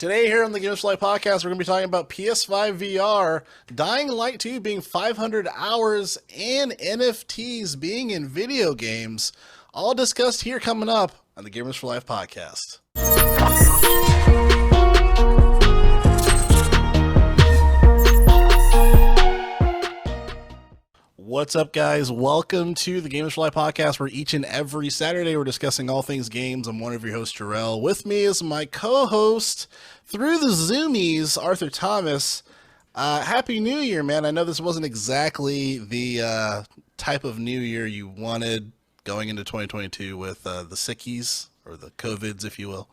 Today here on the Games for Life podcast, we're going to be talking about PS5 VR, Dying Light 2 being 500 hours, and NFTs being in video games. All discussed here coming up on the Gamers for Life podcast. What's up, guys? Welcome to the Gamers for Life podcast, where each and every Saturday we're discussing all things games. I'm one of your hosts, Jerrell. With me is my co-host through the Zoomies, Arthur Thomas. Happy New Year, man. I know this wasn't exactly the type of New Year you wanted going into 2022 with the sickies, or the COVIDs, if you will.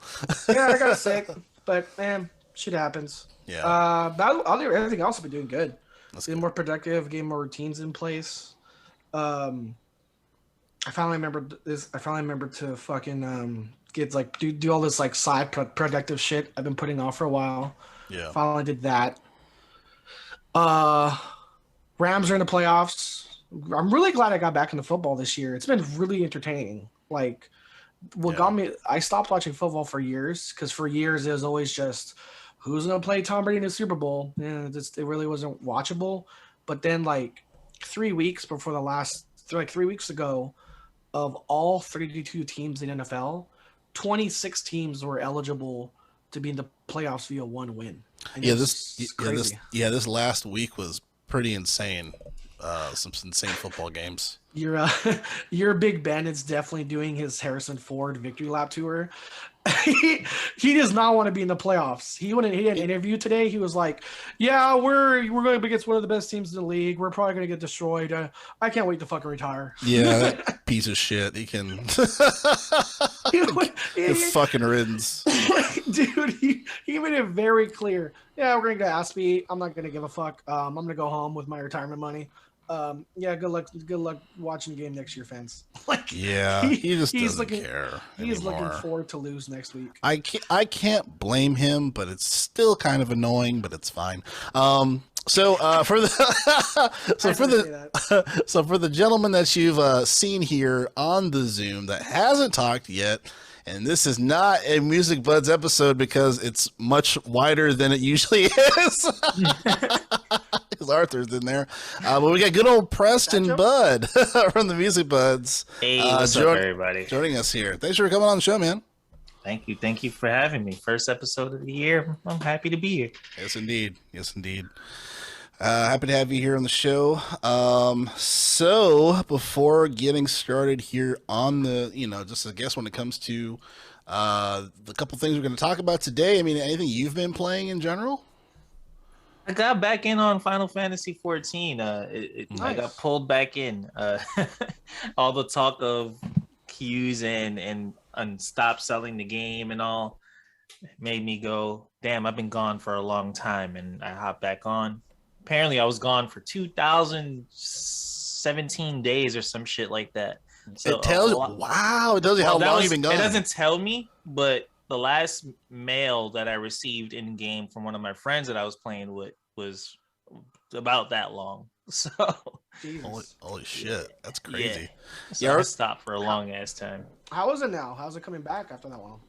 Yeah, I got sick, but man, shit happens. Yeah. But everything else has been doing good. Getting more productive, getting more routines in place. I finally remembered to fucking get like do all this like side productive shit I've been putting off for a while. Yeah. Finally did that. Rams are in the playoffs. I'm really glad I got back into football this year. It's been really entertaining. Like, what got me, I stopped watching football for years, because for years it was always just, who's going to play Tom Brady in the Super Bowl? And it really wasn't watchable. But then, like, 3 weeks before the last, like 3 weeks ago, of all 32 teams in NFL, 26 teams were eligible to be in the playoffs via one win. And this last week was pretty insane. Some insane football games. Your Big Ben is definitely doing his Harrison Ford victory lap tour. he does not want to be in the playoffs. He had an interview today. He was like, "Yeah, we're going against one of the best teams in the league. We're probably going to get destroyed. I can't wait to fucking retire." Yeah, that piece of shit. He can. It's fucking riddance. Dude, he made it very clear. Yeah, we're going to get Aspie. I'm not going to give a fuck. I'm going to go home with my retirement money. Yeah, good luck watching the game next year, fans. Like, yeah, he just doesn't care. He's looking forward to lose next week. I can't blame him, but it's still kind of annoying, but it's fine. So for the gentleman that you've seen here on the Zoom that hasn't talked yet, and this is not a Music Buds episode because it's much wider than it usually is. Because Arthur's in there. But we got good old Preston Bud from the Music Buds. Hey, what's up, everybody? Joining us here. Thanks for coming on the show, man. Thank you for having me. First episode of the year. I'm happy to be here. Yes, indeed. Happy to have you here on the show. So before getting started here on the, just I guess when it comes to the couple things we're going to talk about today, I mean, anything you've been playing in general? I got back in on Final Fantasy 14. Nice. I got pulled back in. All the talk of queues and stop selling the game and all made me go, damn, I've been gone for a long time. And I hopped back on. Apparently, I was gone for 2,017 days or some shit like that. So it tells you how long you've been gone. It doesn't tell me, but the last mail that I received in game from one of my friends that I was playing with was about that long. So holy shit, that's crazy. Yeah, so I stopped for a long ass time. How is it now? How's it coming back after that long?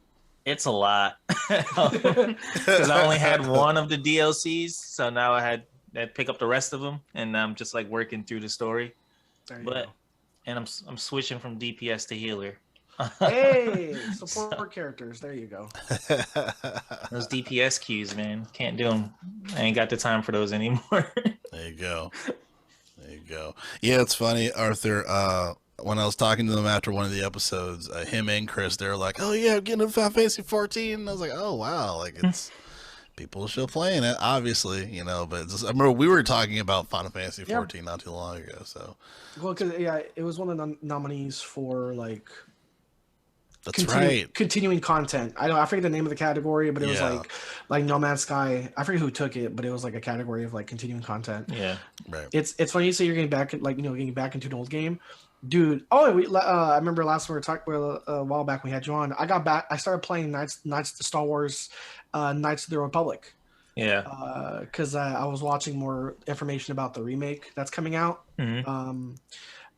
It's a lot because I only had one of the DLCs, so now I had to pick up the rest of them, and I'm just like working through the story. And I'm switching from DPS to healer. Hey, support characters. There you go. Those DPS queues, man, can't do them. I ain't got the time for those anymore. There you go. Yeah, it's funny, Arthur. When I was talking to them after one of the episodes, him and Chris, they're like, "Oh yeah, I'm getting into Final Fantasy 14." And I was like, "Oh wow, like it's." People are still playing it, obviously, but I remember we were talking about Final Fantasy 14 not too long ago. So, well, because it was one of the nominees for like continuing content. I forget the name of the category, but it was like No Man's Sky. I forget who took it, but it was like a category of like continuing content. Yeah, right. It's funny you say you're getting back getting back into an old game, dude. Oh, I remember last time we were talking a while back. We had you on. I got back. I started playing Knights of the Star Wars. Knights of the Republic. Yeah. Because I was watching more information about the remake that's coming out. Mm-hmm.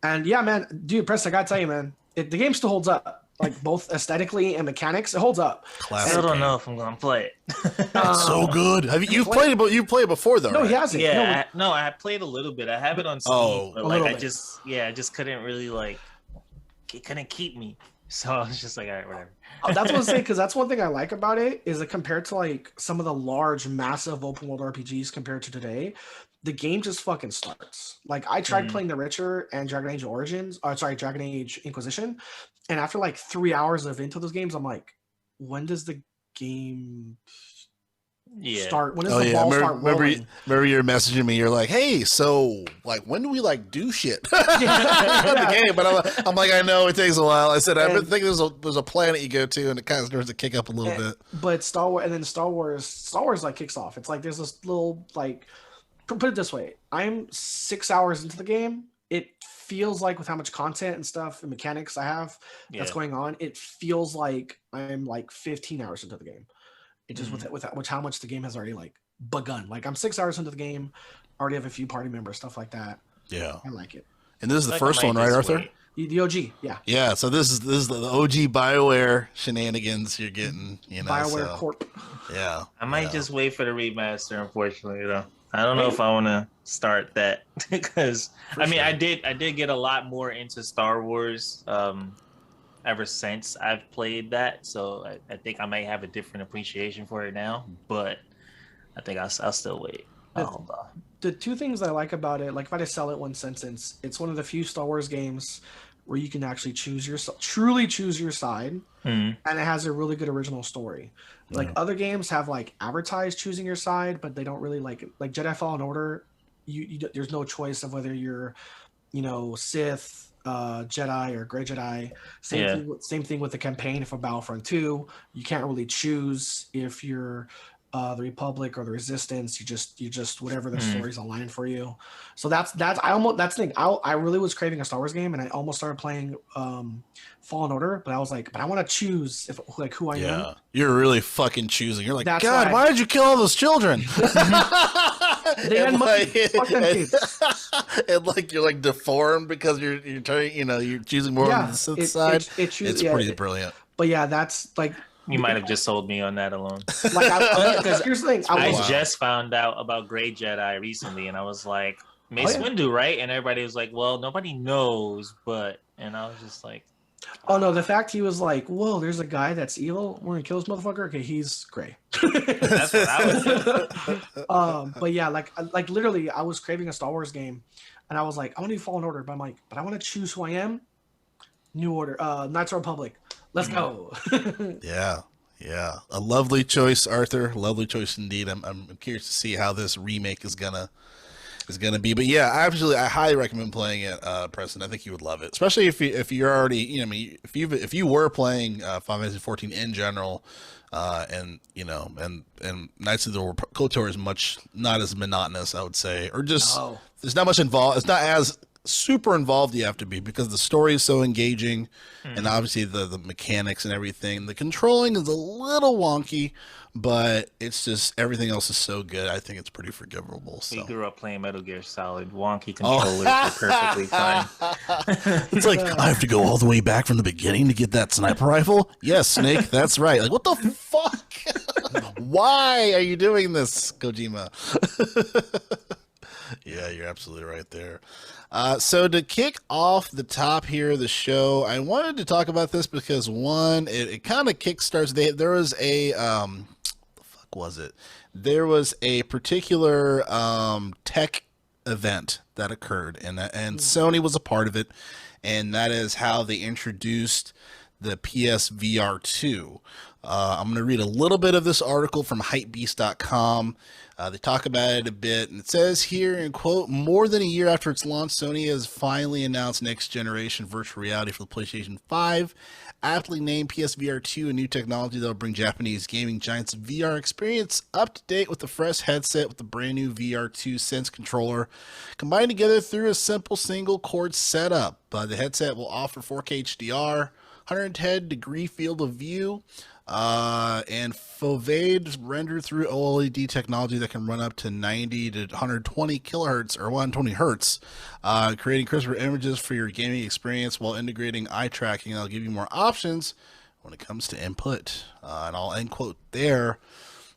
And yeah, man, dude, Preston, I gotta tell you, man, the game still holds up. like both aesthetically and mechanics. It holds up. Classic. Still don't game. know if I'm gonna play it. It's so good. You've played it? But you've played it before, though. No, right? he hasn't. Yeah, I played a little bit. I have it on Steam, but a like little I just couldn't really like. It couldn't keep me, so I was just like, all right, whatever. That's what I'm saying, because that's one thing I like about it is that compared to like some of the large, massive open world RPGs compared to today, the game just fucking starts. Like I tried playing The Witcher and Dragon Age Origins, Dragon Age Inquisition, and after like 3 hours of into those games, I'm like, when does the game start? When does the ball start rolling? Remember you're messaging me. You're like, "Hey, so like, when do we like do shit in the game?" But I'm like, I know it takes a while. I said, I've been thinking there's a planet you go to, and it kind of starts to kick up a little bit. But Star Wars like kicks off. It's like there's this little like, put it this way: I'm 6 hours into the game. It feels like with how much content and stuff and mechanics I have that's going on, it feels like I'm like 15 hours into the game. It just with how much the game has already like begun. Like I'm 6 hours into the game, already have a few party members, stuff like that. Yeah, I like it. And this is the first one, right, Arthur? The OG, yeah. Yeah, so this is the OG BioWare shenanigans you're getting. BioWare Corp. Yeah, I might just wait for the remaster. Unfortunately, though, I don't know if I want to start that because I did get a lot more into Star Wars. Ever since I've played that, so I think I might have a different appreciation for it now. But I think I'll still wait. Hold on. The two things I like about it, like if I just sell it one sentence, it's one of the few Star Wars games where you can actually truly choose your side, and it has a really good original story. Like other games have like advertised choosing your side, but they don't really like Jedi Fallen Order. You there's no choice of whether you're, Sith, Jedi or Grey Jedi. Same thing with the campaign for Battlefront 2. You can't really choose if you're the Republic or the Resistance. You just whatever the story's aligned for you. So that's the thing. I really was craving a Star Wars game, and I almost started playing Fallen Order, but I was like, but I want to choose who I am. Yeah, you're really fucking choosing. You're like, God, why did you kill all those children? They had money. Fuck them kids. And like you're like deformed because you're trying, you're choosing more on the Sith side. It's pretty brilliant. But yeah, that's like. You might have just sold me on that alone. Here's the thing. I just found out about Grey Jedi recently, and I was like, Mace Windu, right? And everybody was like, well, nobody knows, and I was just like, oh no, the fact he was like, whoa, there's a guy that's evil, we're gonna kill this motherfucker. Okay, he's gray. That's what I was. But yeah, like literally, I was craving a Star Wars game, and I was like, I want to do Fallen Order, but I'm like, but I want to choose who I am. New Order, Knights of the Republic. Let's go. Yeah. A lovely choice, Arthur. Lovely choice indeed. I'm curious to see how this remake is gonna be. But yeah, I highly recommend playing it, Preston. I think you would love it, especially if you're already, if you were playing Final Fantasy 14 in general, and Knights of the KOTOR is not as monotonous, I would say, or just there's not much involved. It's not as super involved you have to be because the story is so engaging, and obviously the mechanics and everything. The controlling is a little wonky, but it's just everything else is so good. I think it's pretty forgivable. So. We grew up playing Metal Gear Solid. Wonky controllers are perfectly fine. It's like, I have to go all the way back from the beginning to get that sniper rifle? Yes, Snake, that's right. Like, what the fuck? Why are you doing this, Kojima? Yeah, you're absolutely right there. So to kick off the top here of the show, I wanted to talk about this because one, it kind of kickstarts. There was a the fuck was it? There was a particular tech event that occurred, and Sony was a part of it, and that is how they introduced the PSVR 2. I'm going to read a little bit of this article from hypebeast.com. They talk about it a bit, and it says here, in quote, more than a year after its launch, Sony has finally announced next generation virtual reality for the PlayStation 5, aptly named PSVR 2, a new technology that will bring Japanese gaming giants VR experience up to date with a fresh headset with the brand new VR 2 Sense controller, combined together through a simple single cord setup. The headset will offer 4K HDR, 110-degree field of view, and Foveid rendered through OLED technology that can run up to 90 to 120 kilohertz or 120 hertz, creating crisper images for your gaming experience while integrating eye tracking. That'll give you more options when it comes to input. And I'll end quote there.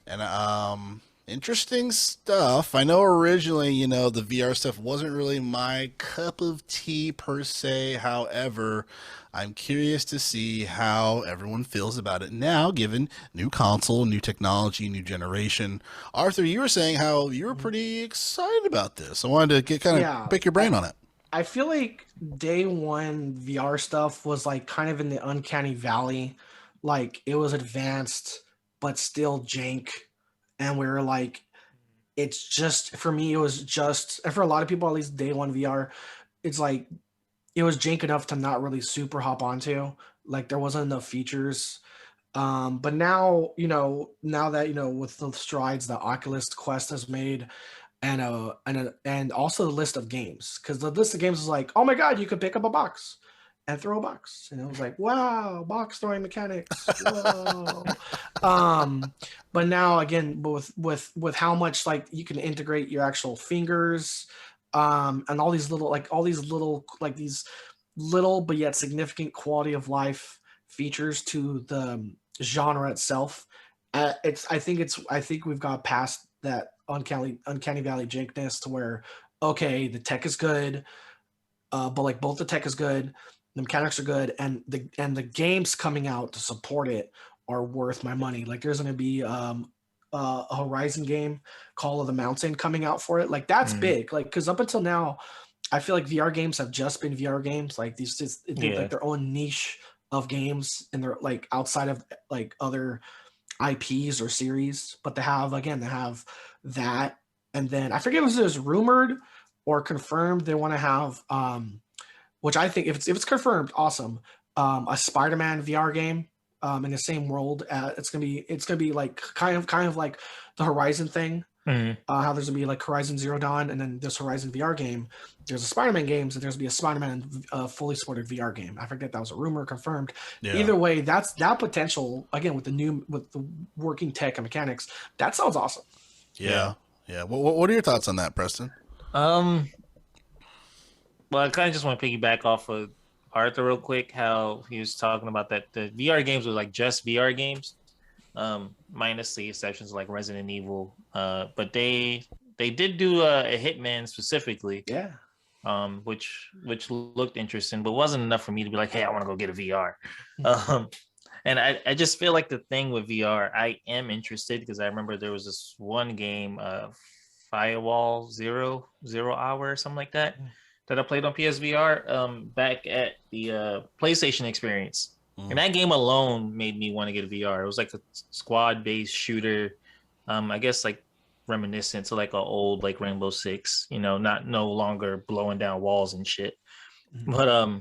And interesting stuff. I know originally, the VR stuff wasn't really my cup of tea per se. However, I'm curious to see how everyone feels about it now, given new console, new technology, new generation. Arthur, you were saying how you were pretty excited about this. I wanted to pick your brain on it. I feel like day one VR stuff was like kind of in the uncanny valley. Like it was advanced, but still jank. And we were like, it's just, for me, it was just, and for a lot of people, at least day one VR, it's like, it was jank enough to not really super hop onto. Like there wasn't enough features. But now, now that, with the strides that Oculus Quest has made, and also the list of games, because the list of games is like, oh my God, you could pick up a box and throw a box, and it was like, wow, box throwing mechanics. Whoa. But now again, with how much like you can integrate your actual fingers, and all these little these little but yet significant quality of life features to the genre itself. I think we've got past that uncanny valley jankness to where, okay, the tech is good, but like both the tech is good, the mechanics are good, and the games coming out to support it are worth my money. Like there's going to be a Horizon game, Call of the Mountain, coming out for it. Like that's big. Like because up until now, I feel like VR games have just been VR games. Like these like their own niche of games, and they're like outside of like other IPs or series. But they have that, and then I forget if it was rumored or confirmed they want to have which I think if it's confirmed, awesome. A Spider-Man VR game in the same world. It's gonna be like kind of like the Horizon thing. How there's gonna be like Horizon Zero Dawn, and then this Horizon VR game. There's a Spider-Man game, so there's gonna be a Spider-Man fully supported VR game. I forget that was a rumor, confirmed. Yeah. Either way, that's that potential again with the working tech and mechanics. That sounds awesome. Yeah. What are your thoughts on that, Preston? Well, I kind of just want to piggyback off of Arthur real quick, how he was talking about that the VR games were like just VR games, minus the exceptions like Resident Evil. But they did do a Hitman specifically, which looked interesting, but wasn't enough for me to be like, hey, I want to go get a VR. And I just feel like the thing with VR, I am interested because I remember there was this one game, Firewall Zero Hour or something like that I played on PSVR back at the PlayStation experience. And that game alone made me want to get a VR. It was like a squad-based shooter, I guess like reminiscent to like an old like Rainbow Six, no longer blowing down walls and shit. But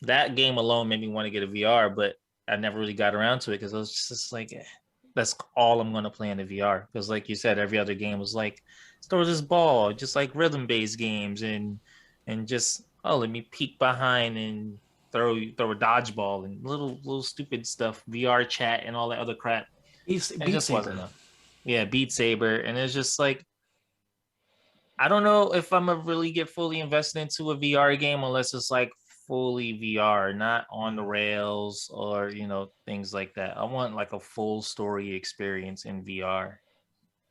that game alone made me want to get a VR, but I never really got around to it because I was just like, that's all I'm going to play in the VR. Because like you said, every other game was like, throw this ball, just like rhythm-based games and just, let me peek behind and throw a dodgeball and little stupid stuff, VR chat and all that other crap. Beat Saber. Wasn't enough. Yeah, Beat Saber. And it's just like, I don't know if I'm gonna really get fully invested into a VR game unless it's like fully VR, not on the rails or, things like that. I want like a full story experience in VR,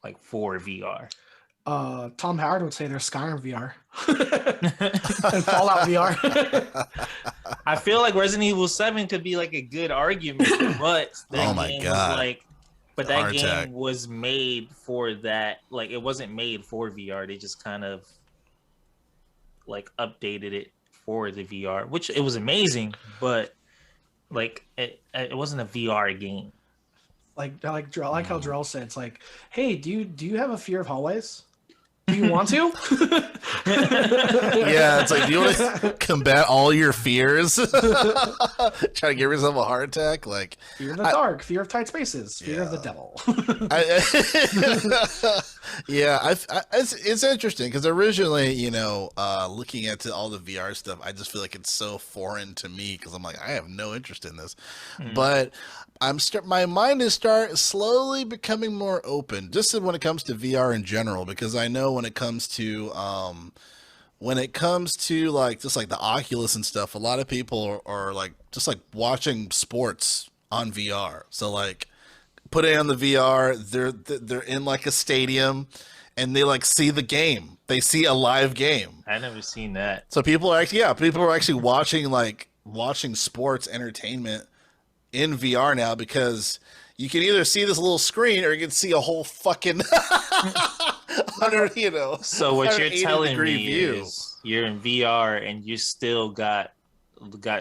like for VR. Tom Howard would say there's Skyrim VR and Fallout VR. I feel like Resident Evil 7 could be like a good argument, but that game was made for that. Like it wasn't made for VR. They just kind of like updated it for the VR, which it was amazing, but like it wasn't a VR game. Like how Jerrell said, it's like, hey, do you have a fear of hallways? Do you want to? Yeah, it's like, do you want to combat all your fears? Try to give yourself a heart attack? Like fear of the dark, fear of tight spaces, fear of the devil. Yeah, it's interesting because originally, looking at all the VR stuff, I just feel like it's so foreign to me because I'm like, I have no interest in this. But my mind is slowly becoming more open, just when it comes to VR in general, because I know when it comes to like just like the Oculus and stuff, a lot of people are like just like watching sports on VR. So like put it on the VR, they're in like a stadium and they like see the game. They see a live game. I never seen that. So people are actually watching sports entertainment in VR now because you can either see this little screen or you can see a whole fucking So what you're telling me view. is you're in VR and you still got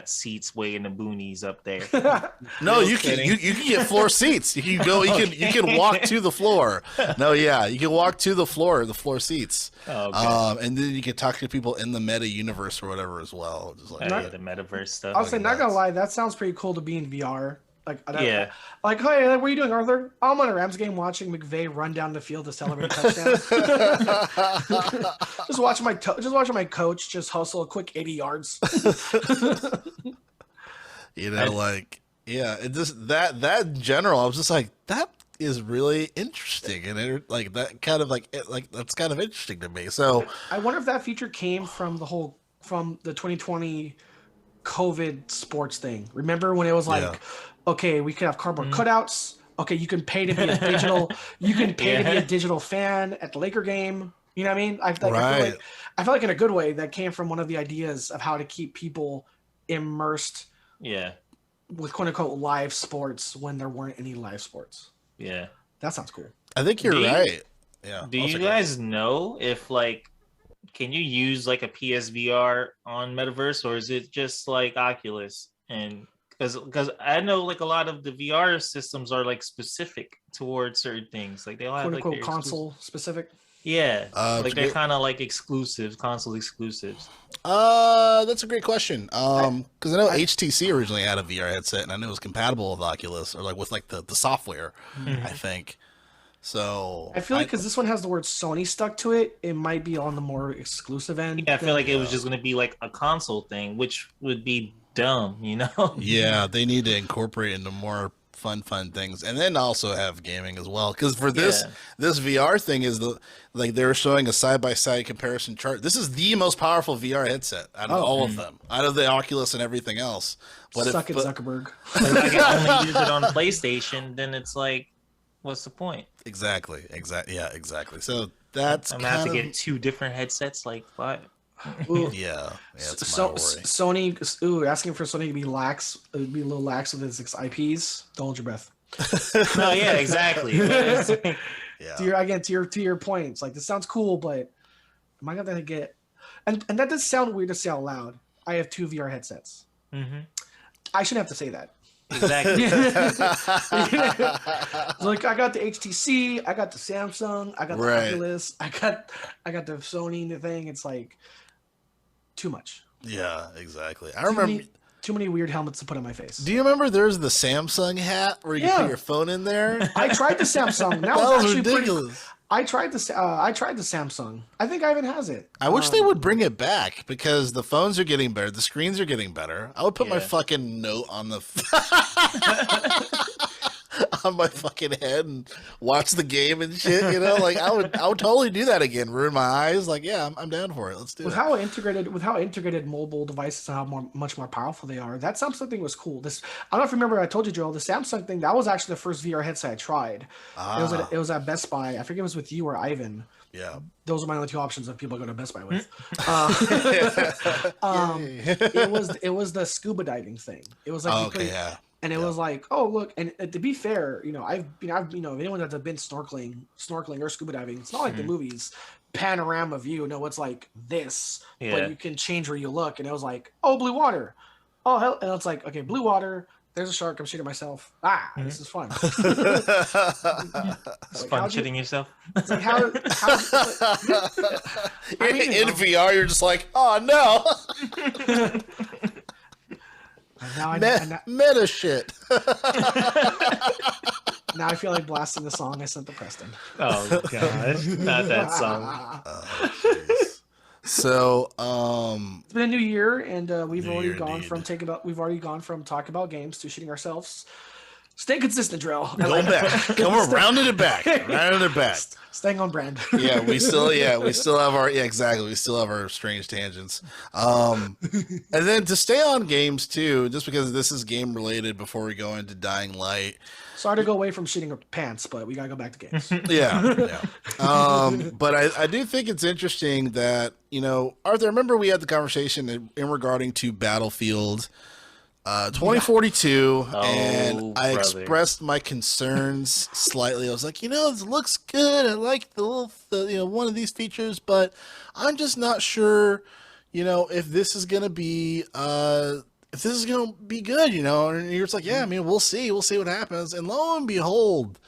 seats way in the boonies up there. No, you can get floor seats. You can walk to the floor. No, yeah, you can walk to the floor seats. Oh, okay. And then you can talk to people in the meta universe or whatever as well. Just like the metaverse stuff. I was saying, not gonna lie, that sounds pretty cool to be in VR. Yeah. Like, hey, what are you doing, Arthur? I'm on a Rams game watching McVay run down the field to celebrate a touchdown. just watching my coach just hustle a quick 80 yards. It just that in general, I was just like, that is really interesting, and like that kind of that's kind of interesting to me. So I wonder if that feature came from the 2020 COVID sports thing. Remember when it was like, okay, we could have cardboard cutouts. Okay, you can pay to be a digital. You can pay to be a digital fan at the Laker game. You know what I mean? I feel like in a good way that came from one of the ideas of how to keep people immersed. Yeah. With quote unquote live sports when there weren't any live sports. Yeah. That sounds cool. I think you're right. Yeah. Do you guys know if can you use like a PSVR on Metaverse, or is it just like Oculus? And because I know like a lot of the VR systems are like specific towards certain things. Like they'll have quote like unquote console specific. Yeah. They're kind of like exclusives, console exclusives. That's a great question. Because I know HTC originally had a VR headset, and I know it was compatible with Oculus or like with like the software. I think. So I feel like because this one has the word Sony stuck to it, it might be on the more exclusive end. Yeah, I feel like it was just going to be like a console thing, which would be dumb, you know? Yeah, they need to incorporate into more fun things, and then also have gaming as well. Because for this VR thing is they're showing a side-by-side comparison chart. This is the most powerful VR headset out of all of them, out of the Oculus and everything else. Suck it, Zuckerberg. If I can only use it on PlayStation, then it's like, what's the point? Exactly. Yeah, exactly. So that's I'm gonna have to get two different headsets. Like what? Yeah. That's so Sony, asking for Sony to be lax, be a little lax with its IPs. Don't hold your breath. No, yeah, exactly. Yeah. To your point, it's like this sounds cool, but am I gonna get? And that does sound weird to say out loud. I have two VR headsets. Mm-hmm. I shouldn't have to say that. Exactly. Like I got the HTC, I got the Samsung, I got the Oculus, I got the Sony thing. It's like too much. Yeah, exactly. I remember too many weird helmets to put on my face. Do you remember there's the Samsung hat where you can put your phone in there? I tried the Samsung. That was actually ridiculous. I tried the Samsung. I think Ivan has it. I wish they would bring it back because the phones are getting better, the screens are getting better. I would put my fucking note on the on my fucking head and watch the game and shit. You know, like I would totally do that again. Ruin my eyes. Like, yeah, I'm down for it. Let's do it. With how integrated mobile devices and how much more powerful they are, that Samsung thing was cool. I don't know if you remember. I told you, Joel, the Samsung thing that was actually the first VR headset I tried. It was at Best Buy. I forget if it was with you or Ivan. Yeah, those are my only two options of people I go to Best Buy with. It was the scuba diving thing. It was like and it was like, oh look, and to be fair, I've anyone that's been snorkeling or scuba diving, it's not like the movies panorama view. No, it's like this, but you can change where you look, and it was like, oh, blue water, oh hell, and it's like, okay, blue water. There's a shark. I'm shitting myself. This is fun. It's fun shitting yourself. It's like how in VR, you're just like, oh no. Now meta shit. Now I feel like blasting the song I sent to Preston. Oh god, not that song. Jeez. So, It's been a new year, and we've New already year, gone indeed. from talking about games to shooting ourselves. Stay consistent, Jerrell. go back. Come on, rounded it back. Rounded it back. Staying on brand. We still have our exactly. We still have our strange tangents. And then to stay on games too, just because this is game related before we go into Dying Light. Sorry to go away from shooting pants, but we gotta go back to games. Yeah. But I do think it's interesting that, Arthur, remember we had the conversation in regarding to Battlefield 2042, and I expressed my concerns slightly. I was like, it looks good. I like the one of these features, but I'm just not sure, if this is gonna be good, And you're just like, yeah, I mean, we'll see what happens. And lo and behold,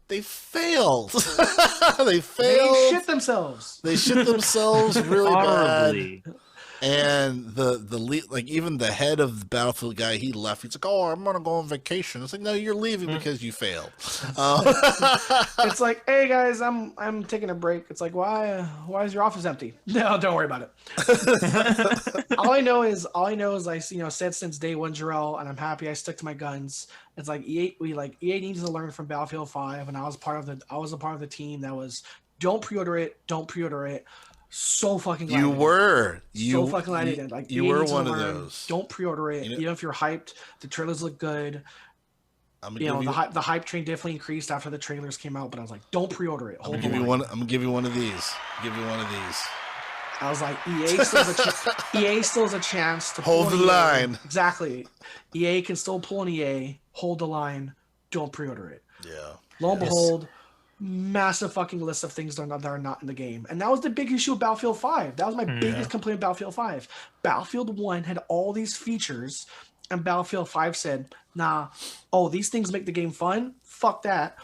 they failed. They failed. They shit themselves. They shit themselves really Horribly. bad. And the lead, like even the head of the Battlefield guy, he left. He's like, "Oh, I'm gonna go on vacation." It's like, no, you're leaving because you failed. It's like, hey guys, I'm taking a break. It's like, why is your office empty? No, don't worry about it. all I know is I said since day one, Jerrell, and I'm happy I stuck to my guns. It's like EA needs to learn from Battlefield 5, and I was a part of the team that was don't pre-order it. So fucking glad You were. So fucking glad I did. Like, you EA were needs to one of learn, those. Don't pre-order it. Even if you're hyped, the trailers look good. The hype train definitely increased after the trailers came out, but I was like, don't pre-order it. I'm gonna give you one of these. I was like, EA still has a chance to hold the line. Exactly. EA can still pull an EA, hold the line, don't pre-order it. Yeah. Lo and behold, massive fucking list of things that are not in the game. And that was the big issue with Battlefield 5. That was my biggest complaint with Battlefield 5. Battlefield 1 had all these features, and Battlefield 5 said, nah, these things make the game fun? Fuck that.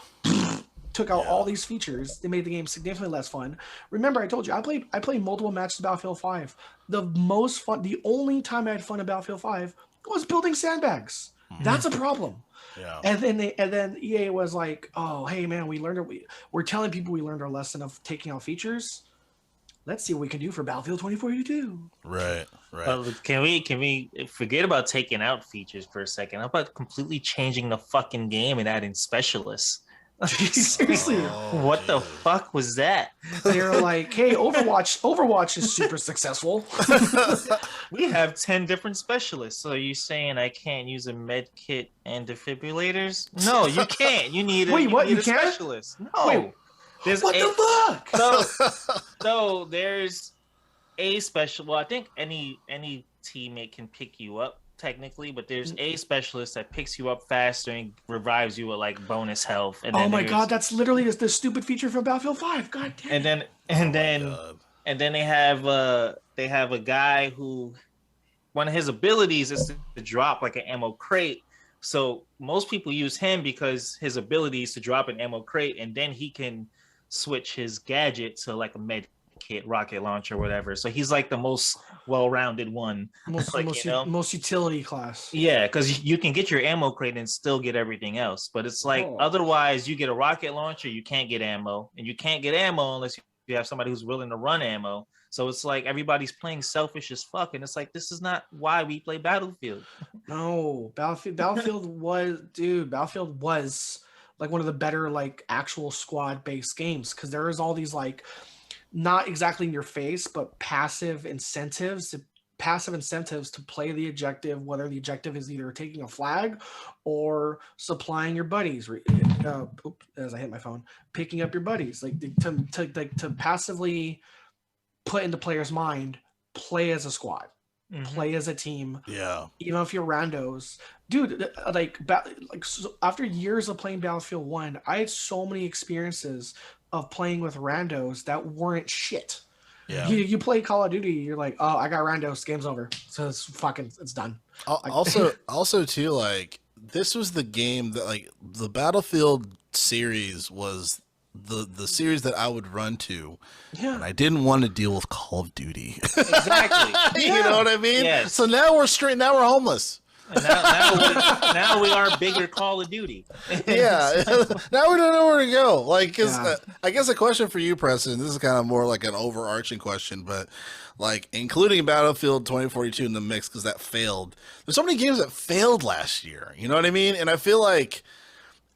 Took out all these features. They made the game significantly less fun. Remember, I told you, I played multiple matches of Battlefield 5. The only time I had fun in Battlefield 5 was building sandbags. That's a problem. Yeah. And then EA was like, "Oh, hey man, we're telling people we learned our lesson of taking out features. Let's see what we can do for Battlefield 2042." Right. Can we forget about taking out features for a second? How about completely changing the fucking game and adding specialists? Seriously, what the fuck was that? They're like, "Hey, Overwatch is super successful. We have 10 different specialists. So are you saying I can't use a med kit and defibrillators? No, you can't. You need a specialist. No. Wait, what the fuck? So there's a special. Well, I think any teammate can pick you up technically, but there's a specialist that picks you up faster and revives you with like bonus health. And then god, that's literally the stupid feature from Battlefield 5. God damn. And then they have a guy who one of his abilities is to drop like an ammo crate. So most people use him because his ability is to drop an ammo crate, and then he can switch his gadget to like a med kit, rocket launcher, whatever. So he's like the most well-rounded one, most utility class. Yeah, because you can get your ammo crate and still get everything else. But it's like otherwise, you get a rocket launcher, you can't get ammo, and you can't get ammo unless you have somebody who's willing to run ammo. So it's like everybody's playing selfish as fuck, and it's like this is not why we play Battlefield. No, Battlefield was like one of the better like actual squad-based games, because there is all these like not exactly in your face, but passive incentives to play the objective, whether the objective is either taking a flag or supplying your buddies. As I hit my phone, picking up your buddies, like to passively put into players' mind, play as a squad, play as a team. Yeah. Even if you're randos, dude. So after years of playing Battlefield 1, I had so many experiences of playing with randos that weren't shit. Yeah. You play Call of Duty, you're like, oh, I got randos, game's over. So it's done. Also too, like this was the game that like the Battlefield series was the series that I would run to. Yeah. And I didn't want to deal with Call of Duty. Exactly. You know what I mean? Yes. So now we're homeless. And now we are bigger Call of Duty. Yeah, now we don't know where to go. Like, cause I guess a question for you, Preston. This is kind of more like an overarching question, but like including Battlefield 2042 in the mix because that failed. There's so many games that failed last year. You know what I mean? And I feel like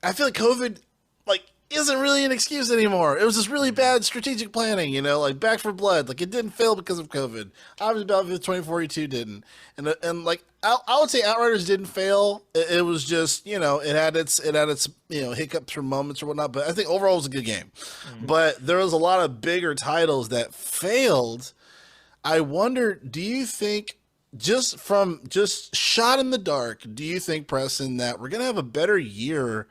COVID, like, isn't really an excuse anymore. It was just really bad strategic planning, you know, like Back 4 Blood. Like, it didn't fail because of COVID. Obviously, Battlefield 2042 didn't. And like, I would say Outriders didn't fail. It was just, you know, it had its you know, hiccups or moments or whatnot. But I think overall it was a good game. Mm-hmm. But there was a lot of bigger titles that failed. I wonder, do you think, just shot in the dark, do you think, Preston, that we're going to have a better year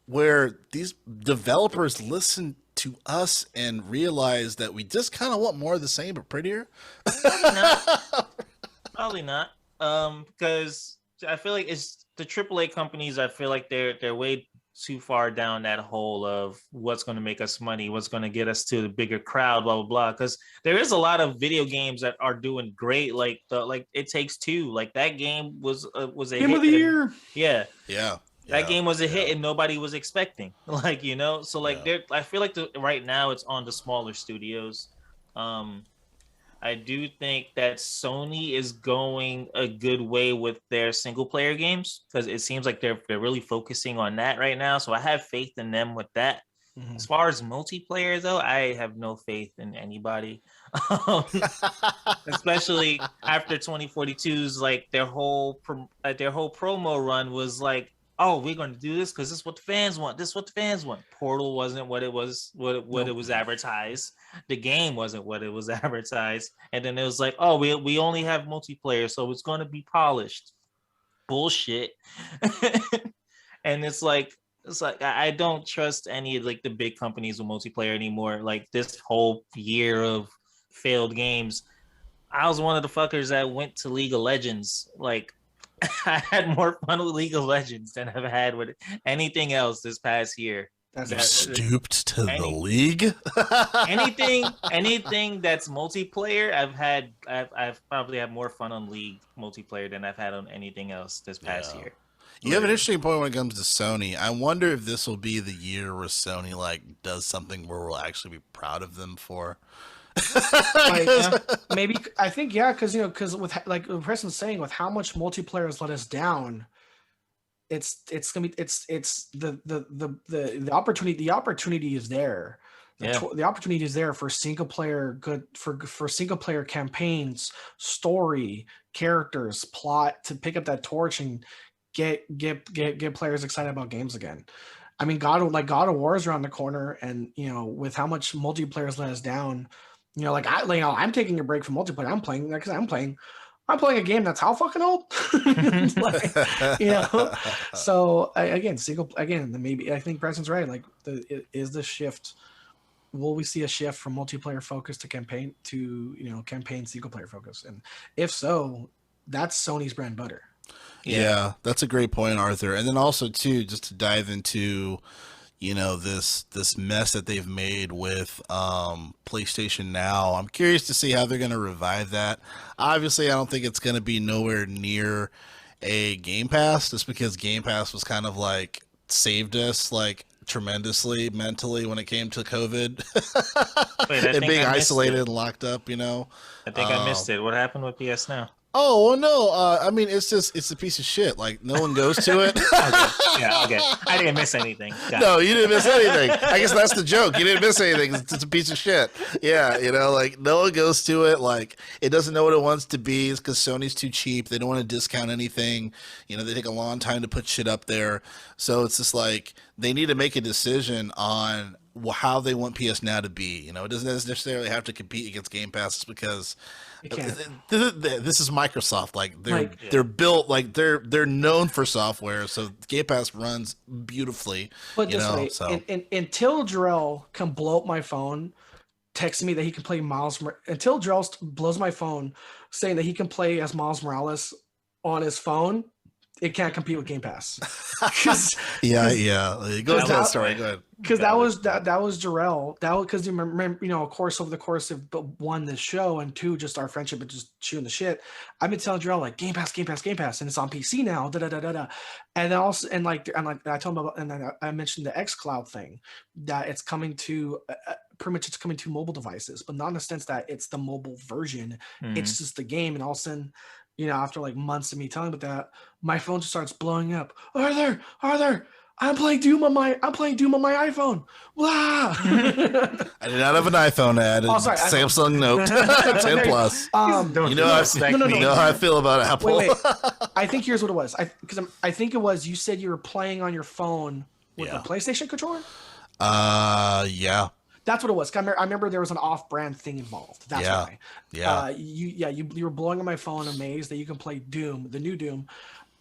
where these developers listen to us and realize that we just kind of want more of the same but prettier? Probably not. Because I feel like it's the AAA companies. I feel like they're way too far down that hole of what's going to make us money, what's going to get us to the bigger crowd, blah blah blah. Because there is a lot of video games that are doing great, like It Takes Two. Like that game was a game hit of the year. Yeah. That game was a hit and nobody was expecting, like, you know, so like I feel like right now it's on the smaller studios. I do think that Sony is going a good way with their single player games because it seems like they're really focusing on that right now. So I have faith in them with that. Mm-hmm. As far as multiplayer though, I have no faith in anybody, especially after 2042's like their whole promo run was like, oh, we're going to do this because this is what the fans want. This is what the fans want. Portal wasn't what it was, it was advertised. The game wasn't what it was advertised. And then it was like, oh, we only have multiplayer, so it's going to be polished. Bullshit. And it's like I don't trust any of like the big companies with multiplayer anymore. Like this whole year of failed games, I was one of the fuckers that went to League of Legends. Like, I had more fun with League of Legends than I've had with anything else this past year. Stooped to the league. anything that's multiplayer, I've probably had more fun on League multiplayer than I've had on anything else this past year. You have an interesting point when it comes to Sony. I wonder if this will be the year where Sony like does something where we'll actually be proud of them for. Maybe I think because with like Preston's saying, with how much multiplayer has let us down, it's gonna be the opportunity is there. The opportunity is there for single player for single player campaigns, story, characters, plot to pick up that torch and get players excited about games again. I mean, God of War is around the corner, and with how much multiplayer has let us down. I'm taking a break from multiplayer. I'm playing because I'm playing a game that's how fucking old. So maybe I think Preston's right. Like, is the shift? Will we see a shift from multiplayer focus to campaign campaign single player focus? And if so, that's Sony's bread and butter. Yeah, that's a great point, Arthur. And then also too, just to dive into this mess that they've made with PlayStation Now. I'm curious to see how they're going to revive that. Obviously, I don't think it's going to be nowhere near a Game Pass, just because Game Pass was kind of like saved us like tremendously mentally when it came to COVID. And being isolated and locked up, I think I missed it. What happened with PS Now? Oh, well, no. I mean, it's a piece of shit. Like, no one goes to it. Okay. I didn't miss anything. No, you didn't miss anything. I guess that's the joke. You didn't miss anything. It's a piece of shit. Yeah, like, no one goes to it. Like, it doesn't know what it wants to be. It's because Sony's too cheap. They don't want to discount anything. They take a long time to put shit up there. So it's just like, they need to make a decision on how they want PS Now to be. It doesn't necessarily have to compete against Game Pass, because this is Microsoft. Like, they're built, like they're known for software, so Game Pass runs beautifully. But until Jerrell can blow up my phone, texting me that he can play until Jerrell blows my phone saying that he can play as Miles Morales on his phone, it can't compete with Game Pass. Yeah. Go into that story. Go ahead. Because that was Jerrell. That was because you remember, of course, over the course of one, this show, and two, just our friendship and just shooting the shit. I've been telling Jerrell like Game Pass, and it's on PC now. And then also, and I told him about, and then I mentioned the xCloud thing, that it's coming to. Pretty much it's coming to mobile devices, but not in the sense that it's the mobile version. It's just the game, and all of a sudden, after like months of me telling about that, my phone just starts blowing up. Arthur, I'm playing Doom on my iPhone. Wow. I did not have an iPhone ad. Sorry, Samsung Note 10 Plus. You know how I feel about Apple. Wait. I think here's what it was. I think it was, you said you were playing on your phone with a PlayStation controller. Yeah. That's what it was. I remember there was an off-brand thing involved. That's why. Yeah. You were blowing on my phone, amazed that you can play Doom, the new Doom,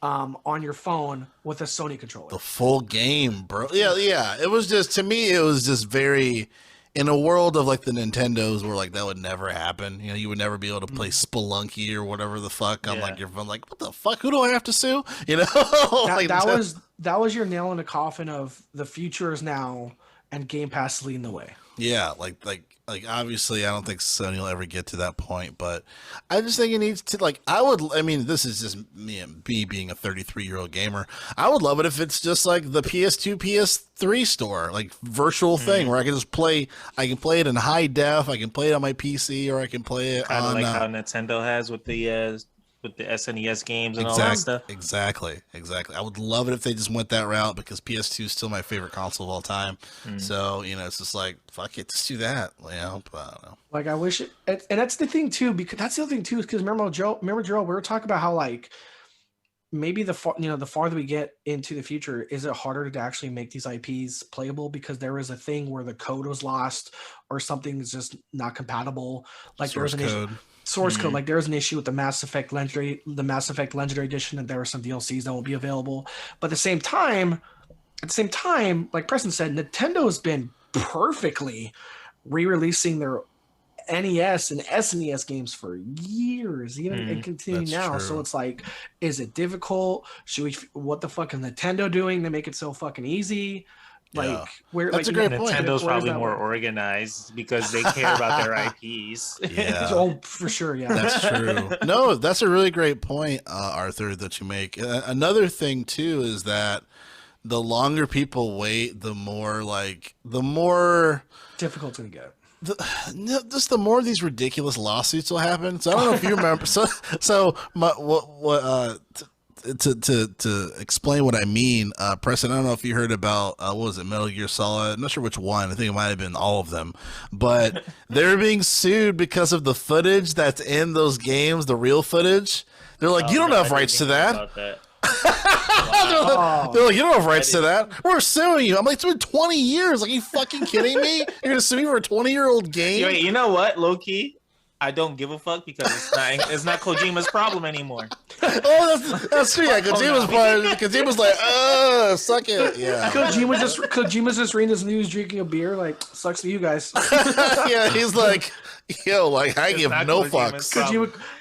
on your phone with a Sony controller. The full game, bro. Yeah. It was just, to me, it was just very, in a world of like the Nintendos where like that would never happen. You would never be able to play Spelunky or whatever the fuck on like your phone. Like, what the fuck? Who do I have to sue? That was your nail in the coffin of the future is now, and Game Pass leading the way. Yeah, like obviously I don't think Sony will ever get to that point, but I just think it needs to, this is just me being a 33-year-old gamer. I would love it if it's just like the PS2, PS3 store, like virtual thing where I can play it in high def, I can play it on my PC, or I can play it kind on of like how Nintendo has with the SNES games and all that stuff. Exactly. I would love it if they just went that route, because PS2 is still my favorite console of all time. So, it's just like, fuck it, just do that. But I don't know. Like, I wish it, and that's the thing too, because that's the other thing too, is because remember Joe, we were talking about how like maybe the farther we get into the future, is it harder to actually make these IPs playable because there was a thing where the code was lost or something is just not compatible. Like Source code. Source code, like there's an issue with the Mass Effect Legendary Edition, and there are some DLCs that will be available. But at the same time, like Preston said, Nintendo has been perfectly re-releasing their NES and SNES games for years, even and continue now. True. So it's like, is it difficult? What the fuck is Nintendo doing to make it so fucking easy? Like, where that's a great point. Nintendo's probably more organized because they care about their IPs. Yeah. Oh, for sure. Yeah, that's true. No, that's a really great point, Arthur, that you make. Another thing too is that the longer people wait, the more difficult to get. Just the more of these ridiculous lawsuits will happen. So I don't know if you remember. To explain what I mean, Preston, I don't know if you heard about what was it, Metal Gear Solid? I'm not sure which one. I think it might have been all of them, but they're being sued because of the footage that's in those games, the real footage. They're like, you don't have rights to that. They're like, you don't have rights to that. We're suing you. I'm like, it's been 20 years. Like, are you fucking kidding me? You're gonna sue me for a 20-year-old game? Wait, you know what? Low key, I don't give a fuck because it's not Kojima's problem anymore. Oh, that's true. Yeah, Kojima's like, suck it. Yeah. Kojima's just reading this news, drinking a beer. Like, sucks to you guys. Yeah, he's like, I give no fucks.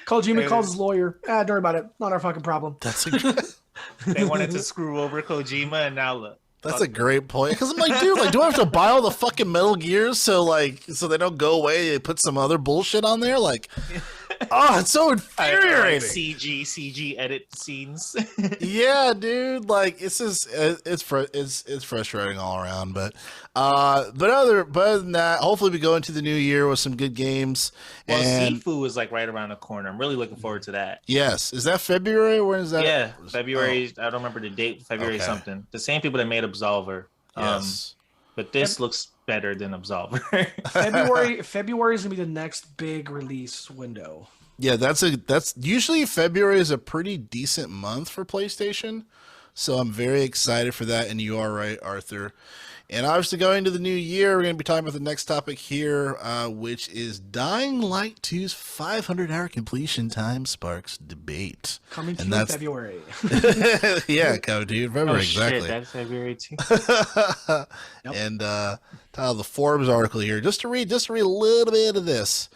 Kojima calls his lawyer. Don't worry about it. Not our fucking problem. They wanted to screw over Kojima, and now look. That's a great point. Because I'm like, dude, do I have to buy all the fucking Metal Gears so they don't go away? They put some other bullshit on there? Like, it's so infuriating. CG edit scenes. Yeah, dude. Like, it's just it's frustrating all around. But other than that, hopefully we go into the new year with some good games. Well, Sifu is like right around the corner. I'm really looking forward to that. Yes, is that February? When is that? Yeah, February. I don't remember the date. February something. The same people that made Absolver. Yes. But this looks better than Absolver. February is gonna be the next big release window. Yeah, that's usually February is a pretty decent month for PlayStation, so I'm very excited for that. And you are right, Arthur. And obviously, going into the new year, we're going to be talking about the next topic here, which is Dying Light 2's 500-hour completion time sparks debate. Coming to you in February. Yeah, coming to you in February, exactly. Shit, that's February too. Yep. And Tyler, the Forbes article here, just to read a little bit of this.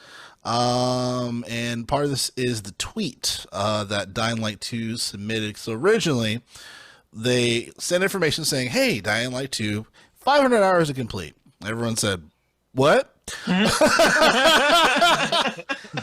And part of this is the tweet that Dying Light 2 submitted. So originally, they sent information saying, "Hey, Dying Light 2, 500 hours to complete." Everyone said, "What?"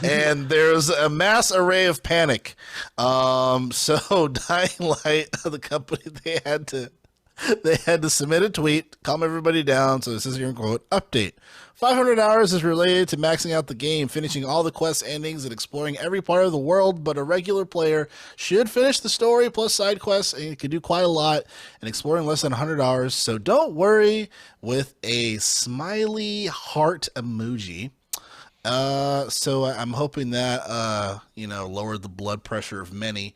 And there's a mass array of panic. So Dying Light, the company, they had to submit a tweet, calm everybody down. So it says here in quote, "Update. 500 hours is related to maxing out the game, finishing all the quest endings and exploring every part of the world, but a regular player should finish the story plus side quests, and you can do quite a lot and exploring less than 100 hours. So don't worry," with a smiley heart emoji. So I'm hoping that, lowered the blood pressure of many.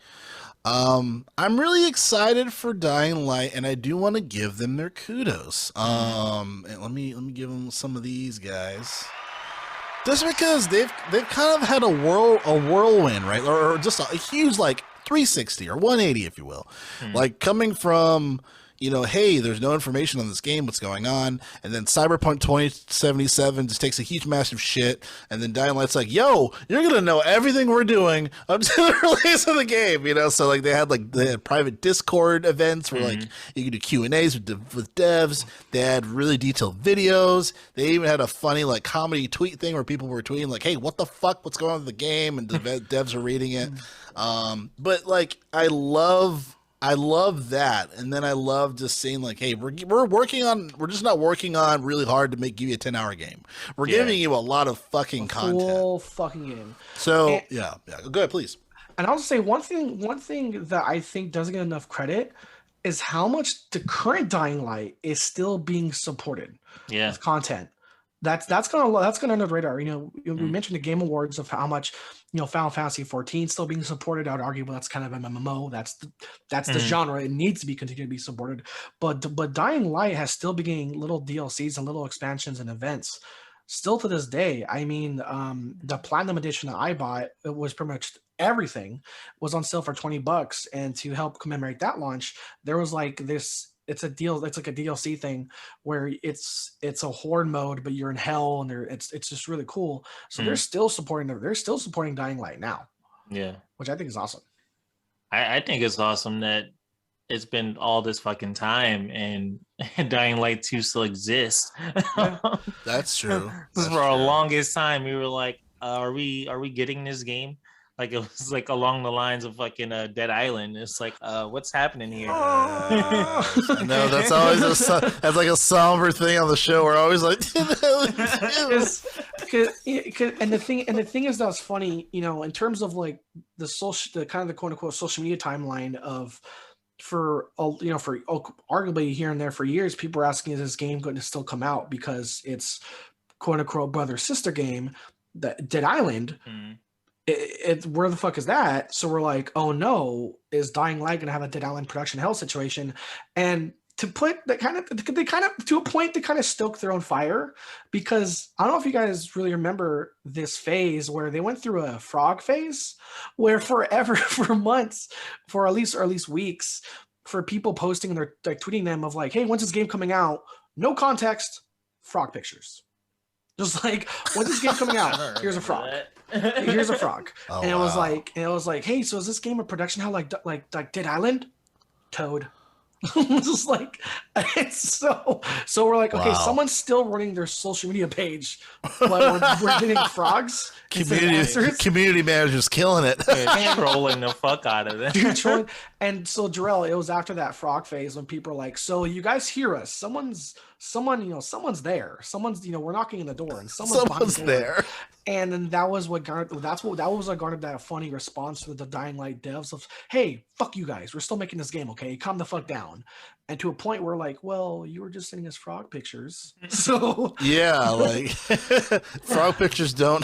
I'm really excited for Dying Light, and I do want to give them their kudos. And let me give them some of these guys. Just because they've kind of had a whirlwind, right? Or just a huge 360 or 180, if you will. Like coming from, hey, there's no information on this game, what's going on? And then Cyberpunk 2077 just takes a huge, massive shit. And then Dying Light's like, "Yo, you're going to know everything we're doing up to the release of the game," So they had private Discord events where you could do Q&As with devs. They had really detailed videos. They even had a funny comedy tweet thing where people were tweeting "Hey, what the fuck? What's going on with the game?" And the devs are reading it. But I love that, and then I love just saying "Hey, we're just not working on really hard to give you a 10-hour game. We're giving you a lot of fucking content, full fucking game." So yeah, go ahead, please. And I'll just say one thing that I think doesn't get enough credit is how much the current Dying Light is still being supported with content. That's gonna under the radar. We mentioned the Game Awards of how much Final Fantasy 14 still being supported. I would argue, well, that's kind of an MMO. That's the genre. It needs to be continued to be supported. But Dying Light has still been getting little DLCs and little expansions and events. Still to this day, I mean, the Platinum Edition that I bought, it was pretty much everything was on sale for $20. And to help commemorate that launch, there was this. It's a deal. It's like a DLC thing where it's a horde mode, but you're in hell, and it's just really cool. So they're still supporting Dying Light now. Yeah, which I think is awesome. I think it's awesome that it's been all this fucking time and Dying Light 2 still exists. Yeah. That's true. For our longest time, we were like, "Are we getting this game?" It was along the lines of fucking Dead Island. It's what's happening here? No, that's always that's a somber thing on the show. We're always like, and the thing is that's funny, in terms of the kind of the quote unquote social media timeline of for arguably here and there for years, people were asking, is this game going to still come out because it's quote unquote brother sister game, that Dead Island. Where the fuck is that? So we're like, oh no, is Dying Light gonna have a Dead Island production hell situation? And to put that they kind of to a point to kind of stoke their own fire, because I don't know if you guys really remember this phase where they went through a frog phase where for months, for at least weeks, for people posting and they're tweeting them of "Hey, when's this game coming out?" No context, frog pictures. Just when's this game coming out? Here's a frog. Here's a frog. Oh, and it was "Hey, so is this game a production hell like Dead Island?" Toad. Just it's so we're like, okay, someone's still running their social media page, but we're getting frogs. Community managers killing it. Trolling the fuck out of it. Dude, and so Jerrell, it was after that frog phase when people were like, "So you guys hear us? Someone's there. Someone's, we're knocking on the door, and someone's there." And then that was what garnered that funny response to the Dying Light devs of, "Hey, fuck you guys. We're still making this game, okay? Calm the fuck down." And to a point where well, you were just sending us frog pictures. So yeah, frog pictures don't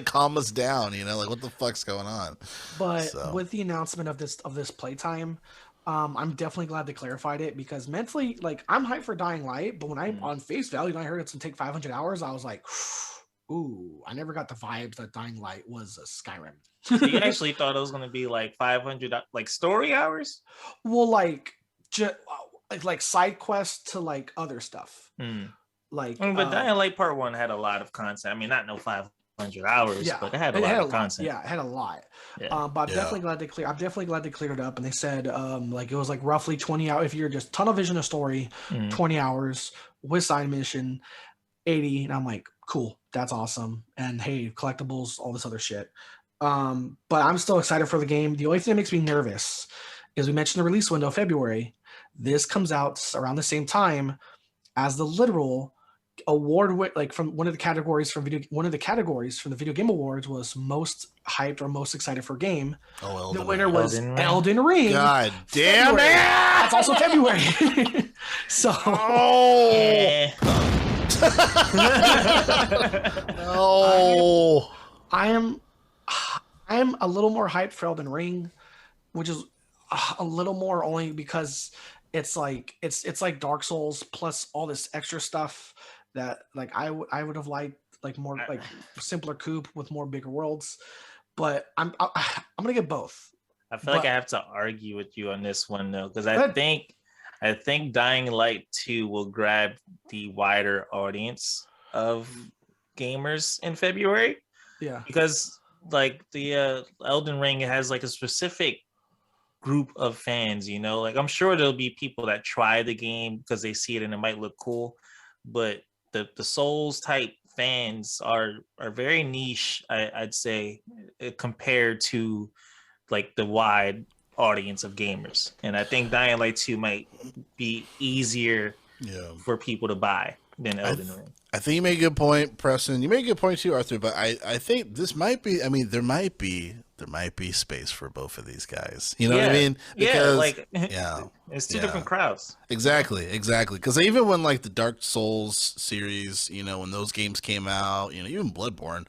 calm us down, what the fuck's going on? But with the announcement of this playtime, I'm definitely glad they clarified it, because mentally, I'm hyped for Dying Light, but when I'm on face value and I heard it's gonna take 500 hours, I was like, ooh, I never got the vibes that Dying Light was a Skyrim. You actually thought it was gonna be 500 story hours? Well, side quests to other stuff. But Dying Light Part 1 had a lot of content. I mean, not no 500 500 hours, Yeah, but it had a lot of content. Yeah, it had a lot. Yeah. But I'm definitely glad they cleared it up. And they said like it was like roughly 20 hours if you're just tunnel vision a story, 20 hours with side mission, 80. And I'm like, cool, that's awesome. And hey, collectibles, all this other shit. But I'm still excited for the game. The only thing that makes me nervous is we mentioned the release window, February. This comes out around the same time as the literal award, like from one of the categories from the Video Game Awards was most hyped or most excited for game. Oh, the winner was Elden Ring. God damn February. it! That's also February. So no. I am a little more hyped for Elden Ring, which is a little more only because it's like Dark Souls plus all this extra stuff that like I would have liked, like more like simpler coupe with more bigger worlds. But I'm gonna get both. I feel like I have to argue with you on this one though, because I think Dying Light 2 will grab the wider audience of gamers in February. Yeah, because like the Elden Ring has like a specific group of fans, you know, like I'm sure there'll be people that try the game because they see it and it might look cool, but the Souls type fans are very niche, I'd say, compared to like the wide audience of gamers. And I think Dying Light 2 might be easier for people to buy than Elden Ring. I think you made a good point, Preston. You made a good point too, Arthur, but I think this might be, I mean, there might be space for both of these guys. You know what I mean? Because, it's two different crowds. Exactly. Because even when like the Dark Souls series, you know, when those games came out, you know, even Bloodborne,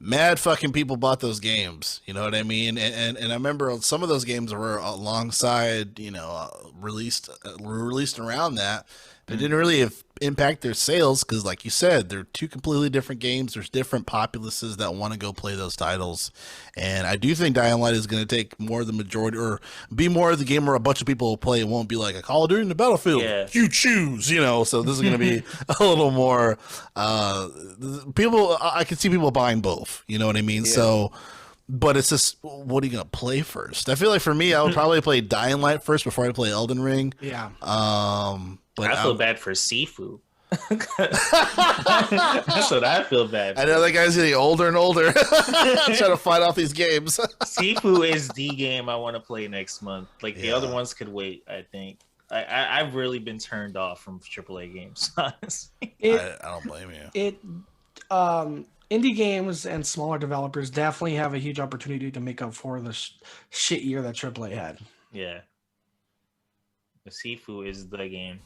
mad fucking people bought those games. You know what I mean? And I remember some of those games were alongside, you know, released around that. It didn't really impact their sales because, like you said, they're two completely different games. There's different populaces that want to go play those titles. And I do think Dying Light is going to take more of the majority, or be more of the game where a bunch of people will play. It won't be like a Call of Duty in the Battlefield. Yeah. You choose, you know. So this is going to be a little more people. I can see people buying both. You know what I mean? Yeah. So. But it's just, what are you going to play first? I feel like for me, I would probably play Dying Light first before I play Elden Ring. Yeah. But I feel bad for Sifu. That's what I feel bad for. I know that guy's getting older and older. Trying to fight off these games. Sifu is the game I want to play next month. Like the other ones could wait, I think. I've really been turned off from AAA games, honestly. I don't blame you. Indie games and smaller developers definitely have a huge opportunity to make up for the shit year that AAA had. Yeah. The Sifu is the game.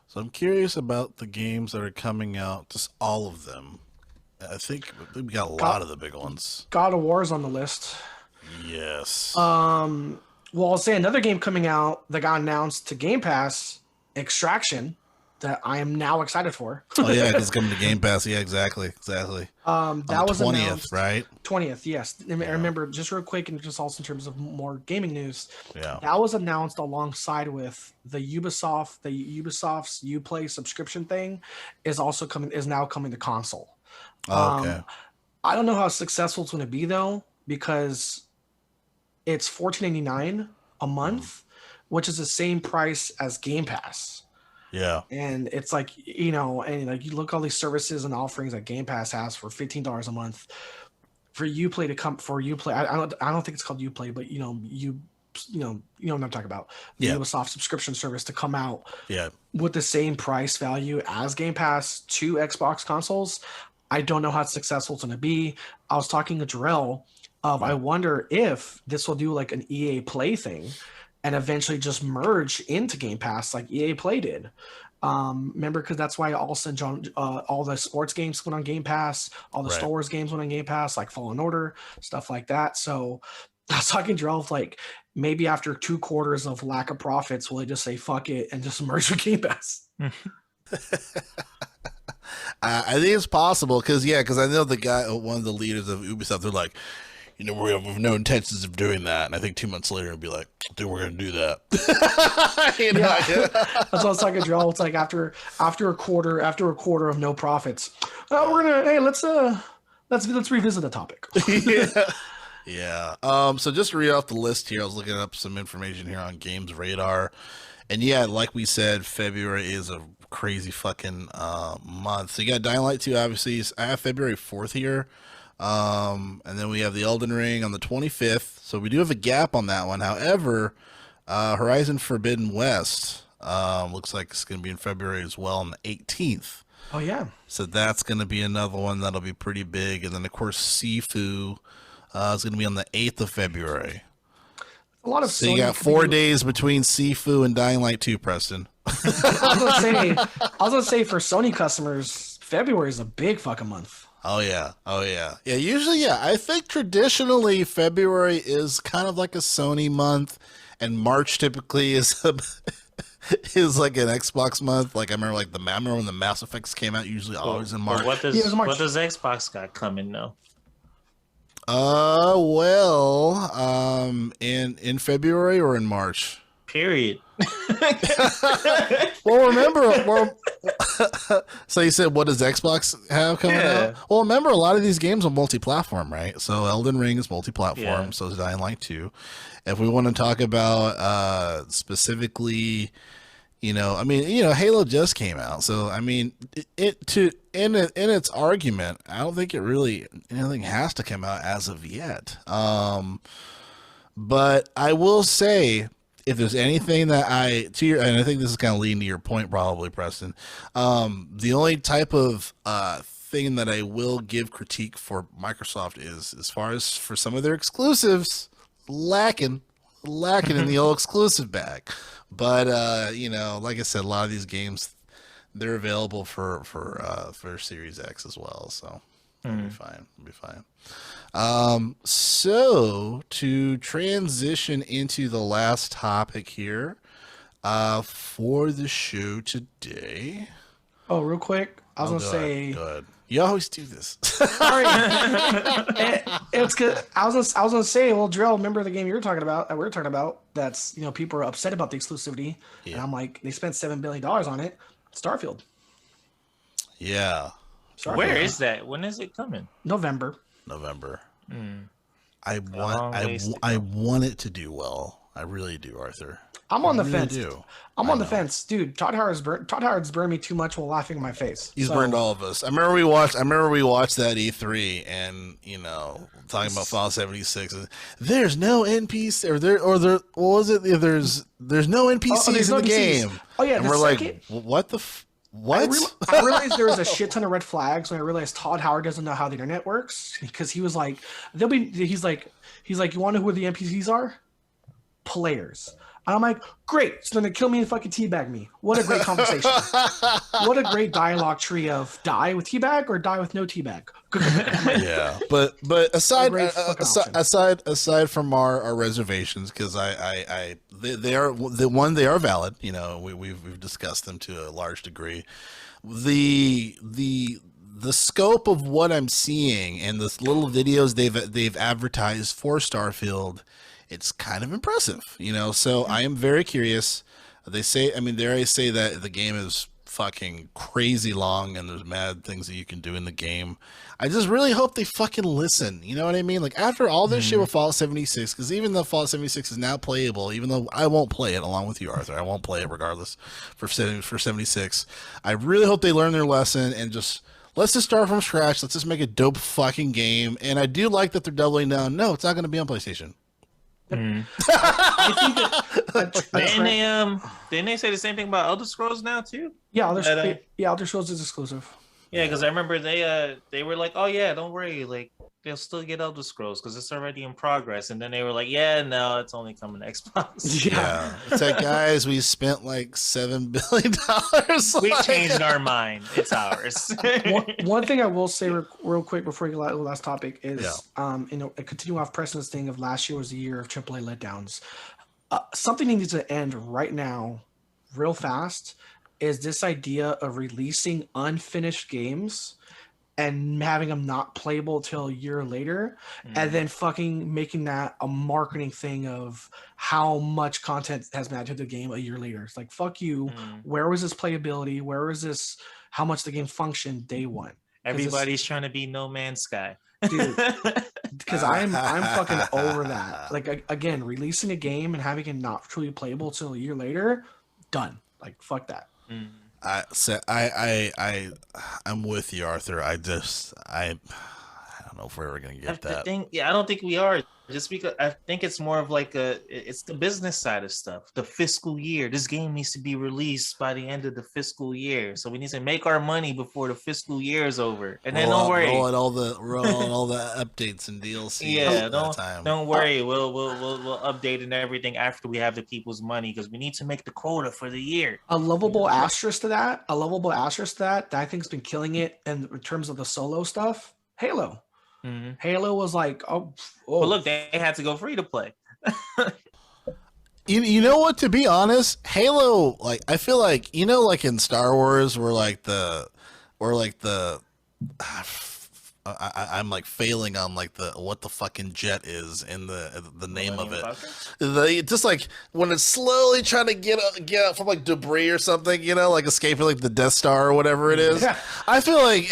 So I'm curious about the games that are coming out, just all of them. I think we got a lot of the big ones. God of War is on the list. Yes. Well, I'll say another game coming out that got announced to Game Pass, Extraction, that I am now excited for. Oh yeah, because it's coming to Game Pass. Yeah, exactly. That was 20th, announced, right? 20th, yes. I remember, just real quick, and just also in terms of more gaming news. Yeah. That was announced alongside with the Ubisoft's Uplay subscription thing is now coming to console. Okay. I don't know how successful it's going to be though, because it's $14.99 a month, which is the same price as Game Pass. Yeah. And it's like, you know, and like you look at all these services and offerings that Game Pass has for $15 a month for Uplay to come for Uplay. I don't think it's called Uplay, but you know what I'm talking about. The Ubisoft subscription service to come out with the same price value as Game Pass to Xbox consoles. I don't know how successful it's going to be. I was talking to Jerrell I wonder if this will do like an EA Play thing and eventually just merge into Game Pass like EA Play did. Remember, because that's why all the sports games went on Game Pass, all the Star Wars games went on Game Pass, like Fallen Order, stuff like that. So I was talking to Jerrell, like maybe after 2 quarters of lack of profits, will they just say fuck it and just merge with Game Pass? I think it's possible because I know the guy, one of the leaders of Ubisoft, they're like, you know, we have no intentions of doing that. And I think 2 months later, it'll be like, dude, we're going to do that. You know? That's what I was talking to Joel. It's like after a quarter of no profits, let's revisit the topic. Yeah. So just to read off the list here, I was looking up some information here on Games Radar. And yeah, like we said, February is a crazy fucking month. So you got Dying Light 2, obviously. I have February 4th here. And then we have the Elden Ring on the 25th. So we do have a gap on that one. However, Horizon Forbidden West looks like it's going to be in February as well on the 18th. Oh, yeah. So that's going to be another one that'll be pretty big. And then, of course, Sifu is going to be on the 8th of February. A lot of so you got 4 days between Sifu and Dying Light 2, Preston. I was gonna say for Sony customers, February is a big fucking month. Oh yeah. Yeah, usually, yeah. I think traditionally February is kind of like a Sony month, and March typically is is like an Xbox month. Like I remember, when the Mass Effects came out, usually always in March. What does Xbox got coming though? In February or in March? Period. Well, remember, so you said, what does Xbox have coming out? Well, remember, a lot of these games are multi-platform, right? So Elden Ring is multi-platform, so is Dying Light 2. If we want to talk about specifically, Halo just came out, so I mean, in its argument, I don't think anything has to come out as of yet. But I will say, if there's anything that and I think this is kind of leading to your point, probably, Preston. The only type of thing that I will give critique for Microsoft is, as far as for some of their exclusives, lacking in the old exclusive bag. But like I said, a lot of these games, they're available for Series X as well, so it'll be fine. So to transition into the last topic here for the show today. Oh, real quick, I was gonna say. Good. You always do this. Sorry, it's good. I was gonna say, well, Jerrell, remember the game you were talking about? That we were talking about. That's people are upset about the exclusivity, and I'm like, they spent $7 billion on it. Starfield. Yeah. Where is that? When is it coming? November. I want it to do well. I really do, Arthur. I'm on the fence. I'm on the fence, dude. Todd Howard's burned me too much while laughing in my face. He's burned all of us. I remember we watched that E3, and talking about Fallout 76. There's no NPC, what was it? There's no NPCs in the game. Oh yeah, and we're like, what the. What? I realized there was a shit ton of red flags when I realized Todd Howard doesn't know how the internet works, because he was like, he's like, you want to know who the NPCs are? Players. And I'm like, great. So then they kill me and fucking teabag me. What a great conversation. What a great dialogue tree of die with teabag or die with no teabag. Yeah, but aside from our reservations, because they are valid. We've discussed them to a large degree. The scope of what I'm seeing and the little videos they've advertised for Starfield, it's kind of impressive, so I am very curious. They say that the game is fucking crazy long and there's mad things that you can do in the game. I just really hope they fucking listen. You know what I mean? Like, after all this shit with Fallout 76, because even though Fallout 76 is now playable, even though I won't play it along with you, Arthur, I won't play it regardless for 76. I really hope they learn their lesson and let's just start from scratch. Let's just make a dope fucking game. And I do like that they're doubling down. No, it's not going to be on PlayStation. I think didn't they say the same thing about Elder Scrolls now too? Yeah, Elder Scrolls is exclusive. Yeah, because I remember they were like, oh yeah, don't worry, like they'll still get Elder Scrolls because it's already in progress, and then they were like, yeah, no, it's only coming to Xbox. Yeah, it's like, guys, we spent like $7 billion. We changed our mind. It's ours. One thing I will say real quick before you go to the last topic is, continue off Preston's thing of last year was the year of AAA letdowns. Something that needs to end right now, real fast, is this idea of releasing unfinished games and having them not playable till a year later, and then fucking making that a marketing thing of how much content has been added to the game a year later. It's like, fuck you. Where was this playability? Where was this? How much the game functioned day one? Everybody's trying to be No Man's Sky, dude. Because I'm fucking over that. Like, again, releasing a game and having it not truly playable till a year later, done. Like, fuck that. I'm with you, Arthur. I don't know if we're ever gonna get that. I don't think we are. Just because I think it's more of like it's the business side of stuff. The fiscal year. This game needs to be released by the end of the fiscal year, so we need to make our money before the fiscal year is over. And then don't worry, roll all the updates and DLC. Yeah, don't worry. We'll update and everything after we have the people's money because we need to make the quota for the year. A lovable asterisk to that. That I think's been killing it in terms of the solo stuff. Halo. Halo was like, oh. But look, they had to go free to play. You know what? To be honest, Halo, like, I feel like, like in Star Wars, I'm like failing on like what the fucking jet is in the name of it. Just like when it's slowly trying to get out from like debris or something, like escaping like the Death Star or whatever it is. Yeah. I feel like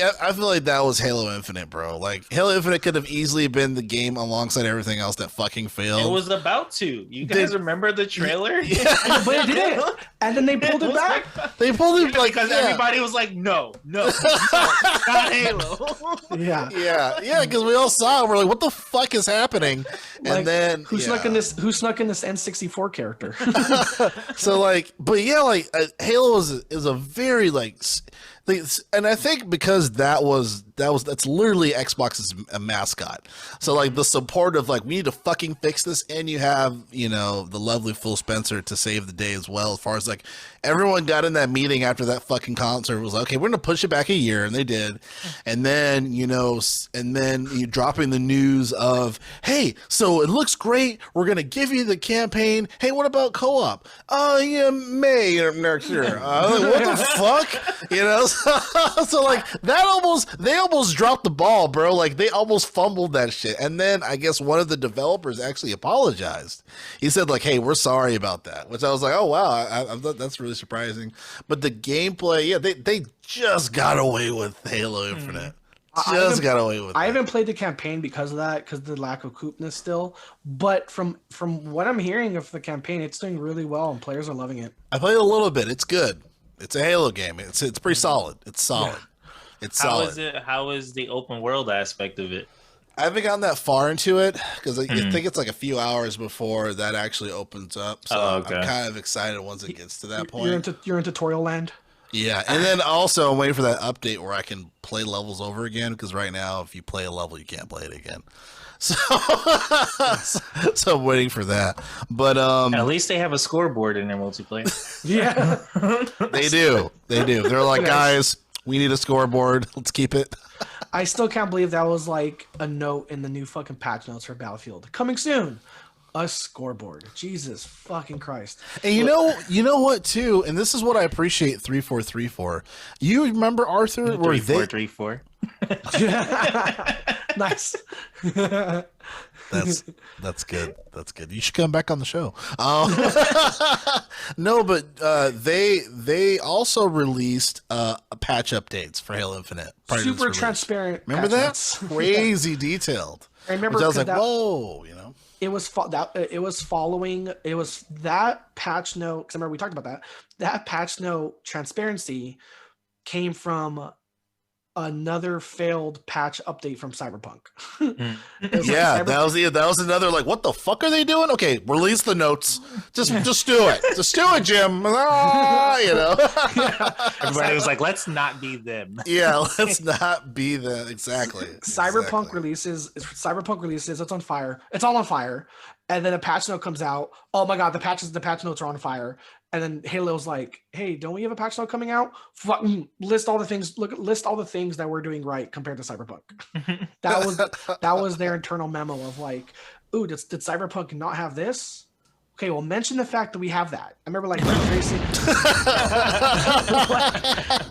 that was Halo Infinite, bro. Like Halo Infinite could have easily been the game alongside everything else that fucking failed. It was about to. You guys remember the trailer? Yeah, but it did. And then they pulled it back. They pulled it like because everybody was like, no, not Halo. Yeah. Yeah, because we all saw it. We're like, what the fuck is happening? Like, and then who snuck in this N64 character? So like, but yeah, like Halo is a very like, and I think because that's literally Xbox's mascot. So like the support of like, we need to fucking fix this, and you have the lovely Phil Spencer to save the day as well. As far as like, everyone got in that meeting after that fucking concert was like, okay, we're gonna push it back a year, and they did. And then you dropping the news of, hey, so it looks great, we're gonna give you the campaign. Hey, what about co-op? Yeah, May next year. What the fuck? So like they almost dropped the ball, bro. Like they almost fumbled that shit. And then I guess one of the developers actually apologized. He said like, hey, we're sorry about that, which I was like, oh wow, I that's really surprising. But the gameplay, yeah, they just got away with Halo Infinite. Got away with it. I haven't played the campaign because of that, because of the lack of coopness still. But from what I'm hearing of the campaign, it's doing really well and players are loving it. I played a little bit. It's good. It's a Halo game. It's pretty solid. It's solid. Yeah. It's solid. How is the open world aspect of it? I haven't gotten that far into it because I think it's like a few hours before that actually opens up. So I'm kind of excited once it gets to that point. You're in tutorial land. Yeah, and then also I'm waiting for that update where I can play levels over again, because right now if you play a level you can't play it again. So I'm waiting for that. But at least they have a scoreboard in their multiplayer. Yeah. They do. They're like, guys, we need a scoreboard. Let's keep it. I still can't believe that was like a note in the new fucking patch notes for Battlefield. Coming soon. A scoreboard. Jesus fucking Christ. And you know what too, and this is what I appreciate 3434. You remember, Arthur, where 3434. Nice. That's good. That's good. You should come back on the show. No, but they also released patch updates for Halo Infinite. Super transparent. Remember that? Crazy detailed. I remember. Which I was like, whoa, It was following. It was that patch note. Because I remember we talked about that. That patch note transparency came from another failed patch update from Cyberpunk. Yeah, that was another like, what the fuck are they doing? Okay, release the notes. Just do it. Just do it, Jim. Everybody was like, let's not be them. Yeah, let's not be them. Exactly. Cyberpunk releases. It's on fire. It's all on fire. And then a patch note comes out. Oh my god, the patch notes are on fire. And then Halo's like, "Hey, don't we have a patch note coming out? List all the things that we're doing right compared to Cyberpunk." That was their internal memo of like, "Ooh, did Cyberpunk not have this? Okay, well, mention the fact that we have that. I remember like ray tracing.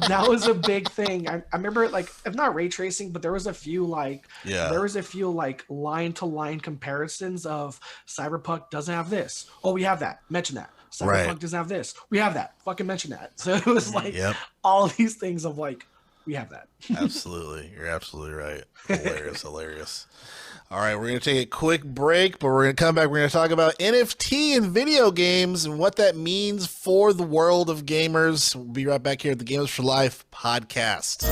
That was a big thing. I remember like, if not ray tracing, but there was a few like line to line comparisons of Cyberpunk doesn't have this. Oh, we have that. Mention that. Cyberpunk doesn't have this. We have that. Fucking mention that. So it was like all these things of like, we have that. Absolutely. You're absolutely right. Hilarious. All right, we're going to take a quick break, but we're going to come back. We're going to talk about NFT and video games and what that means for the world of gamers. We'll be right back here at the Gamers for Life podcast.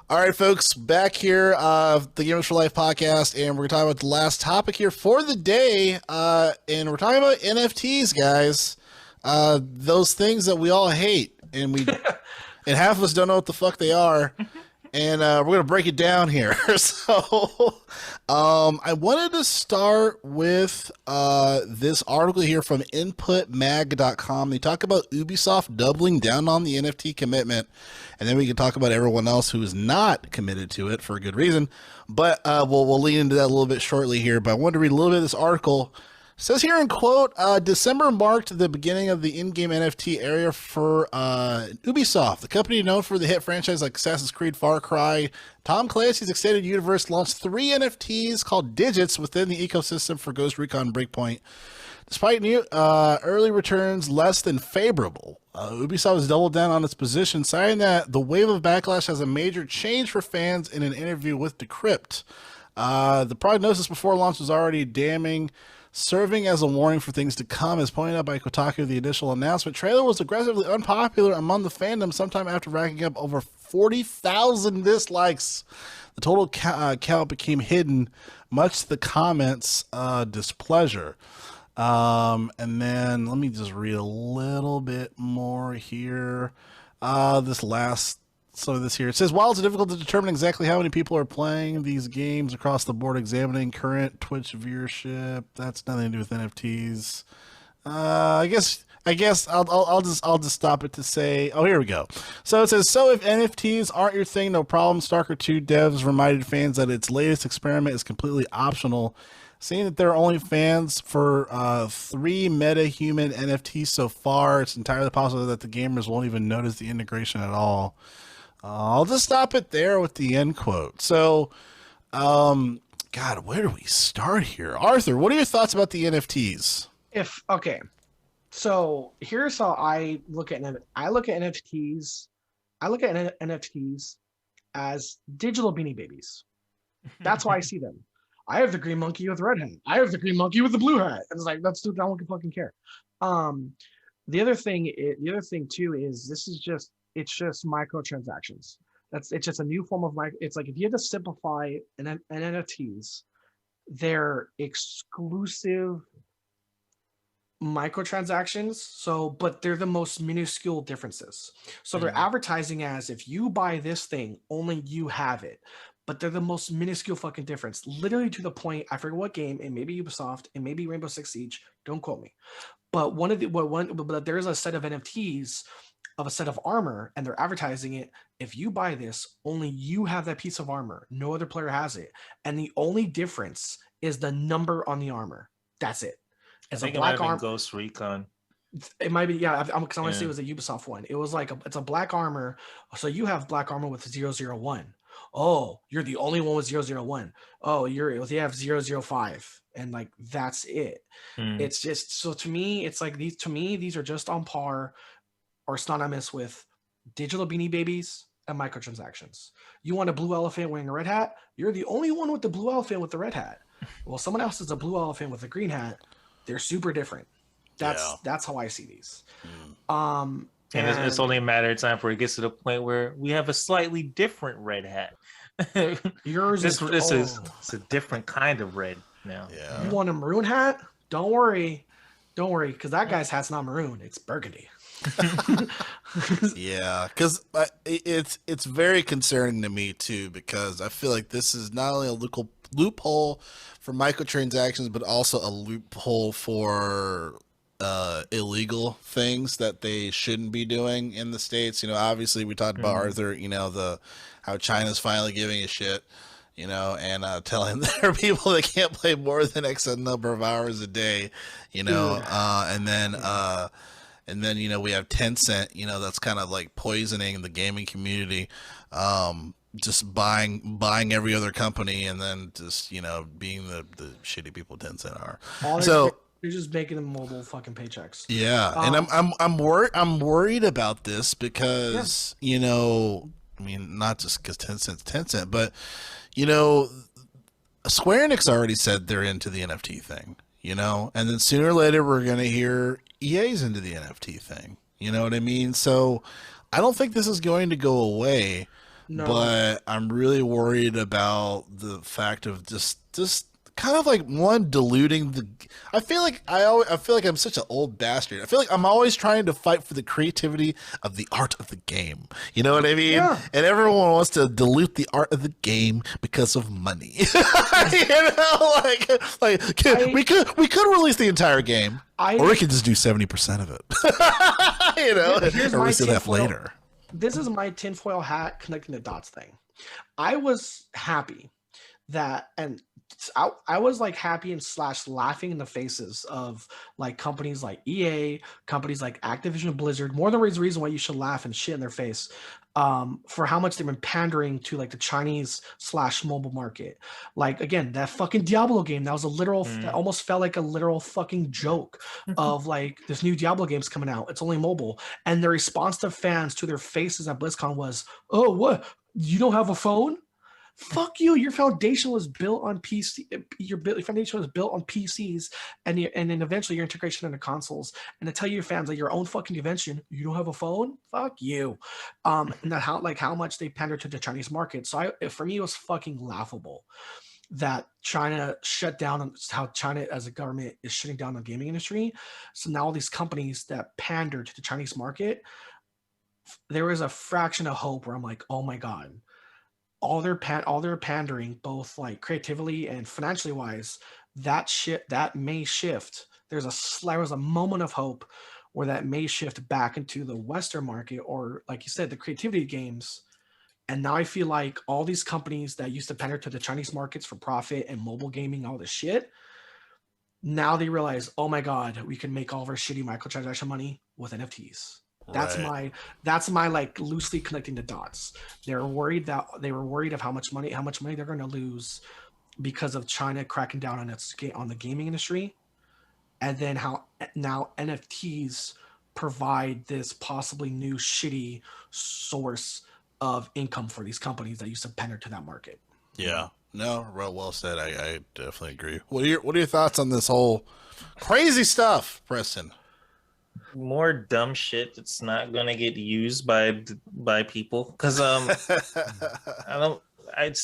All right, folks, back here, the Gamers for Life podcast, and we're going to talk about the last topic here for the day, and we're talking about NFTs, guys. Those things that we all hate, and half of us don't know what the fuck they are, and we're gonna break it down here. So, I wanted to start with this article here from InputMag.com. They talk about Ubisoft doubling down on the NFT commitment, and then we can talk about everyone else who is not committed to it for a good reason. But we'll lean into that a little bit shortly here. But I wanted to read a little bit of this article. Says here in quote, December marked the beginning of the in-game NFT area for Ubisoft, the company known for the hit franchise like Assassin's Creed, Far Cry. Tom Clancy's Extended Universe launched 3 NFTs called Digits within the ecosystem for Ghost Recon Breakpoint. Despite new early returns less than favorable, Ubisoft has doubled down on its position, citing that the wave of backlash has a major change for fans in an interview with Decrypt. The prognosis before launch was already damning, serving as a warning for things to come. As pointed out by Kotaku, the initial announcement trailer was aggressively unpopular among the fandom sometime after racking up over 40,000 dislikes. The total count became hidden, much to the comments' displeasure. And then let me just read a little bit more here. This here. It says, while it's difficult to determine exactly how many people are playing these games across the board, examining current Twitch viewership, that's nothing to do with NFTs. I guess I'll just stop it to say, oh, here we go. So it says, so if NFTs aren't your thing, no problem. Stalker 2 devs reminded fans that its latest experiment is completely optional. Seeing that there are only fans for 3 meta-human NFTs so far, it's entirely possible that the gamers won't even notice the integration at all. I'll just stop it there with the end quote. So, God, where do we start here? Arthur, what are your thoughts about the NFTs? So here's how I look at NFTs. I look at NFTs as digital Beanie Babies. That's why I see them. I have the green monkey with the red hat. I have the green monkey with the blue hat. It's like, that's stupid. I don't fucking care. The other thing too is it's just microtransactions. It's just a new form of it's like, if you had to simplify an NFTs, they're exclusive microtransactions. So, but they're the most minuscule differences. So they're advertising as, if you buy this thing, only you have it. But they're the most minuscule fucking difference, literally to the point, I forget what game, it may be Ubisoft, it may be Rainbow Six Siege, don't quote me. But but there's a set of NFTs of a set of armor, and they're advertising it. If you buy this, only you have that piece of armor. No other player has it. And the only difference is the number on the armor. That's it. It's a black armor. Ghost Recon. It might be, yeah. Because I want to say it was a Ubisoft one. It was like it's a black armor. So you have black armor with 001. Oh, you're the only one with 001. Oh, you have 005, and like that's it. It's just, so to me, it's like these are just on par or synonymous with digital Beanie Babies and microtransactions. You want a blue elephant wearing a red hat? You're the only one with the blue elephant with the red hat. Well, someone else is a blue elephant with a green hat. They're super different. That's how I see these. And it's only a matter of time before it gets to the point where we have a slightly different red hat. Yours is it's a different kind of red now. Yeah. You want a maroon hat? Don't worry, because that guy's hat's not maroon; it's burgundy. Yeah, because it's very concerning to me too, because I feel like this is not only a loophole for microtransactions, but also a loophole for illegal things that they shouldn't be doing in the States. Obviously we talked about Arthur, how China's finally giving a shit, and telling their people they can't play more than X number of hours a day, and then we have Tencent, that's kind of like poisoning the gaming community, just buying every other company, and then just being the shitty people Tencent are. They're just making them mobile fucking paychecks. Yeah, and I'm worried about this because not just because Tencent's Tencent, but Square Enix already said they're into the NFT thing, and then sooner or later we're gonna hear EA's into the NFT thing. You know what I mean? So I don't think this is going to go away. No. But I'm really worried about the fact of just kind of like diluting the. I feel like I'm such an old bastard. I feel like I'm always trying to fight for the creativity of the art of the game. You know what I mean? Yeah. And everyone wants to dilute the art of the game because of money. We could release the entire game, or we could just do 70% of it. Here's or my release it later. This is my tinfoil hat connecting the dots thing. I was happy that, and I was like happy and / laughing in the faces of like companies like EA, companies like Activision Blizzard. More than reason why you should laugh and shit in their face for how much they've been pandering to like the Chinese / mobile market. Like again, that fucking Diablo game, that was a literal, that almost felt like a literal fucking joke of like this new Diablo game's coming out. It's only mobile, and the response to fans to their faces at BlizzCon was, "Oh, what? You don't have a phone? Fuck you! Your foundation was built on PC. Your foundation was built on PCs, and then eventually your integration into consoles. And to tell your fans at your own fucking convention, you don't have a phone? Fuck you!" And that how much they pander to the Chinese market. So for me, it was fucking laughable that China shut down. How China as a government is shutting down the gaming industry. So now all these companies that pander to the Chinese market, there is a fraction of hope where I'm like, oh my god. All their pandering, both like creatively and financially wise, that may shift. There was a moment of hope where that may shift back into the Western market, or like you said, the creativity games. And now I feel like all these companies that used to pander to the Chinese markets for profit and mobile gaming, all this shit, now they realize, oh my god, we can make all of our shitty microtransaction money with NFTs. That's my like loosely connecting the dots. They were worried of how much money they're going to lose because of China cracking down on the gaming industry, and then how now NFTs provide this possibly new shitty source of income for these companies that used to pander to that market. Yeah, no, well said. I definitely agree. What are your thoughts on this whole crazy stuff, Preston? More dumb shit that's not gonna get used by people, because I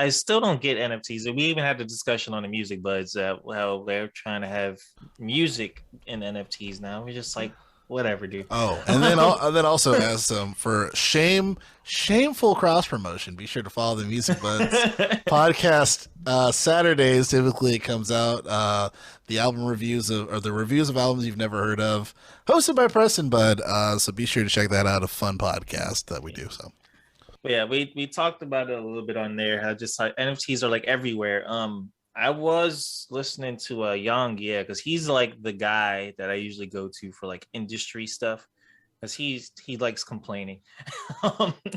still don't get NFTs. We even had the discussion on the Music Buds how they're trying to have music in NFTs now. We're just like, whatever, dude. Oh, and then also as for shameful cross promotion, be sure to follow the Music Buds podcast. Saturdays typically it comes out. The album reviews or the reviews of albums you've never heard of, hosted by Preston Bud. So be sure to check that out. A fun podcast that we do. So. But yeah, we talked about it a little bit on there. How just like NFTs are like everywhere. I was listening to Young, because he's like the guy that I usually go to for like industry stuff, because he likes complaining.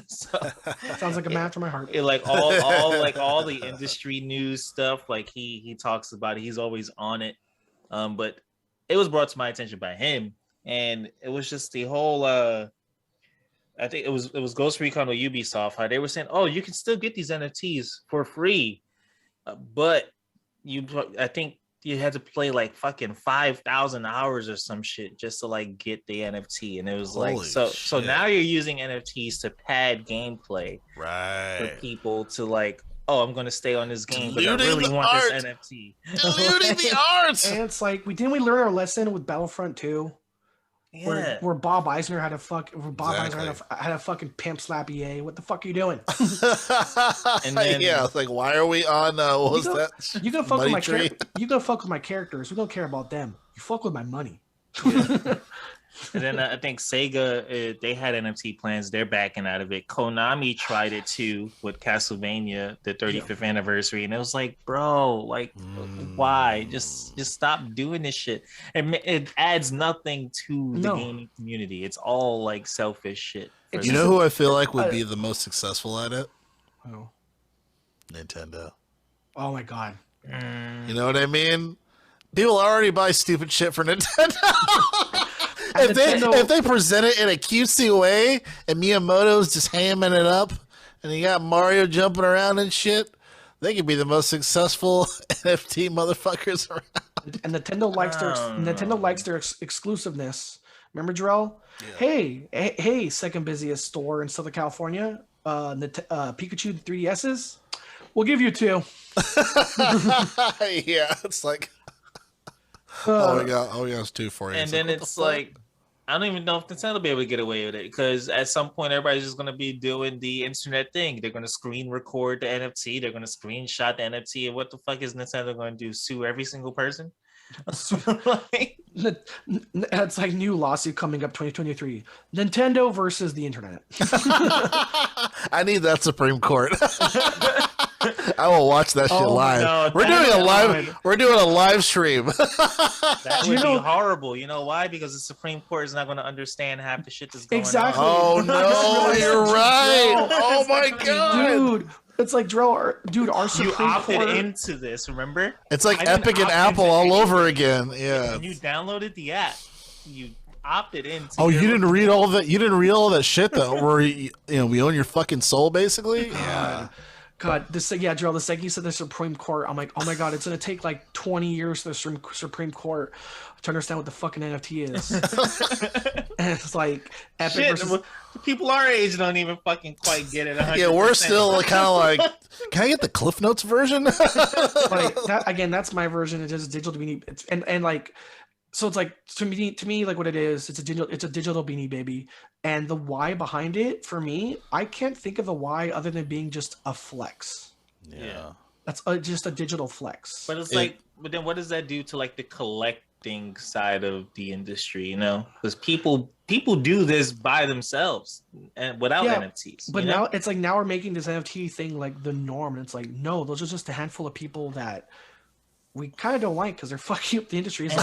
Sounds like a match for my heart. Like all the industry news stuff, like he talks about it. He's always on it. But it was brought to my attention by him, and it was just the whole. I think it was Ghost Recon or Ubisoft. How they were saying, "Oh, you can still get these NFTs for free, but." I think you had to play like fucking 5,000 hours or some shit just to like get the NFT, and it was Holy like so. Shit. So now you're using NFTs to pad gameplay, right? For people to like, oh, I'm gonna stay on this game, but I really want this NFT. Diluting the art. And it's like we learn our lesson with Battlefront 2. Yeah, where Bob Eisner had a fucking pimp slap EA. What the fuck are you doing? And then, it's like, why are we on? What was that? You gonna fuck with my characters. We don't care about them. You fuck with my money. And then I think Sega, they had NFT plans. They're backing out of it. Konami tried it too with Castlevania, the 35th anniversary, and it was like, bro, like, why? Just stop doing this shit. It adds nothing to the gaming community. It's all like selfish shit. You know who I feel like would be the most successful at it? Oh. Nintendo. Oh my god. You know what I mean? People already buy stupid shit for Nintendo. If they present it in a cutesy way and Miyamoto's just hamming it up and you got Mario jumping around and shit, they could be the most successful NFT motherfuckers around. And Nintendo likes their exclusiveness. Remember, Jerrell? Yeah. Hey, second busiest store in Southern California. Pikachu 3DSs. We'll give you 2. Yeah, it's like, oh, we got it's 2 for you. And then it's like, I don't even know if Nintendo will be able to get away with it, because at some point everybody's just going to be doing the internet thing. They're going to screen record the NFT. They're going to screenshot the NFT. And what the fuck is Nintendo going to do? Sue every single person? That's like new lawsuit coming up 2023. Nintendo versus the internet. I need that Supreme Court. I will watch that shit live. No, we're doing a live stream. That would be horrible. You know why? Because the Supreme Court is not going to understand half the shit that's going on. Oh no, you're right. Oh my god, dude. It's like, dude, our Supreme You opted Court... into this, remember? It's like Epic and Apple all over again. Yeah. When you downloaded the app, you opted into. Oh, you didn't read all that. You didn't read all that shit though, where we own your fucking soul, basically. Yeah. God, Jerrell, the second you said the Supreme Court, I'm like, oh my god, it's gonna take like 20 years for the Supreme Court to understand what the fucking NFT is. And it's like Epic versus... People our age don't even fucking quite get it. 100%. Yeah, we're still kind of like, can I get the Cliff Notes version? Like that again. That's my version. It's just digital beanie, and like, so it's like to me, like what it is. It's a digital Beanie Baby, and the why behind it for me, I can't think of the why other than being just a flex. Yeah, that's just a digital flex. But it's like, but then what does that do to like the collecting side of the industry? You know, because people do this by themselves and without NFTs. But now it's like, now we're making this NFT thing like the norm, and it's like, no, those are just a handful of people that we kind of don't like because they're fucking up the industry. It's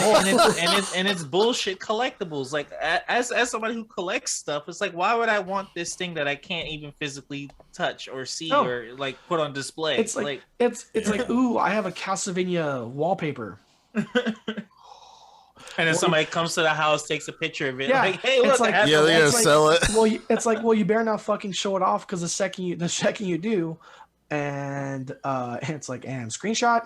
and it's bullshit collectibles. Like as somebody who collects stuff, it's like, why would I want this thing that I can't even physically touch or see or like put on display? It's like it's like, ooh, I have a Castlevania wallpaper. And then somebody comes to the house, takes a picture of it. Yeah, like, hey, look, they're gonna sell it. Well, it's like, well, you better not fucking show it off, because the second you do, and it's like, and screenshot.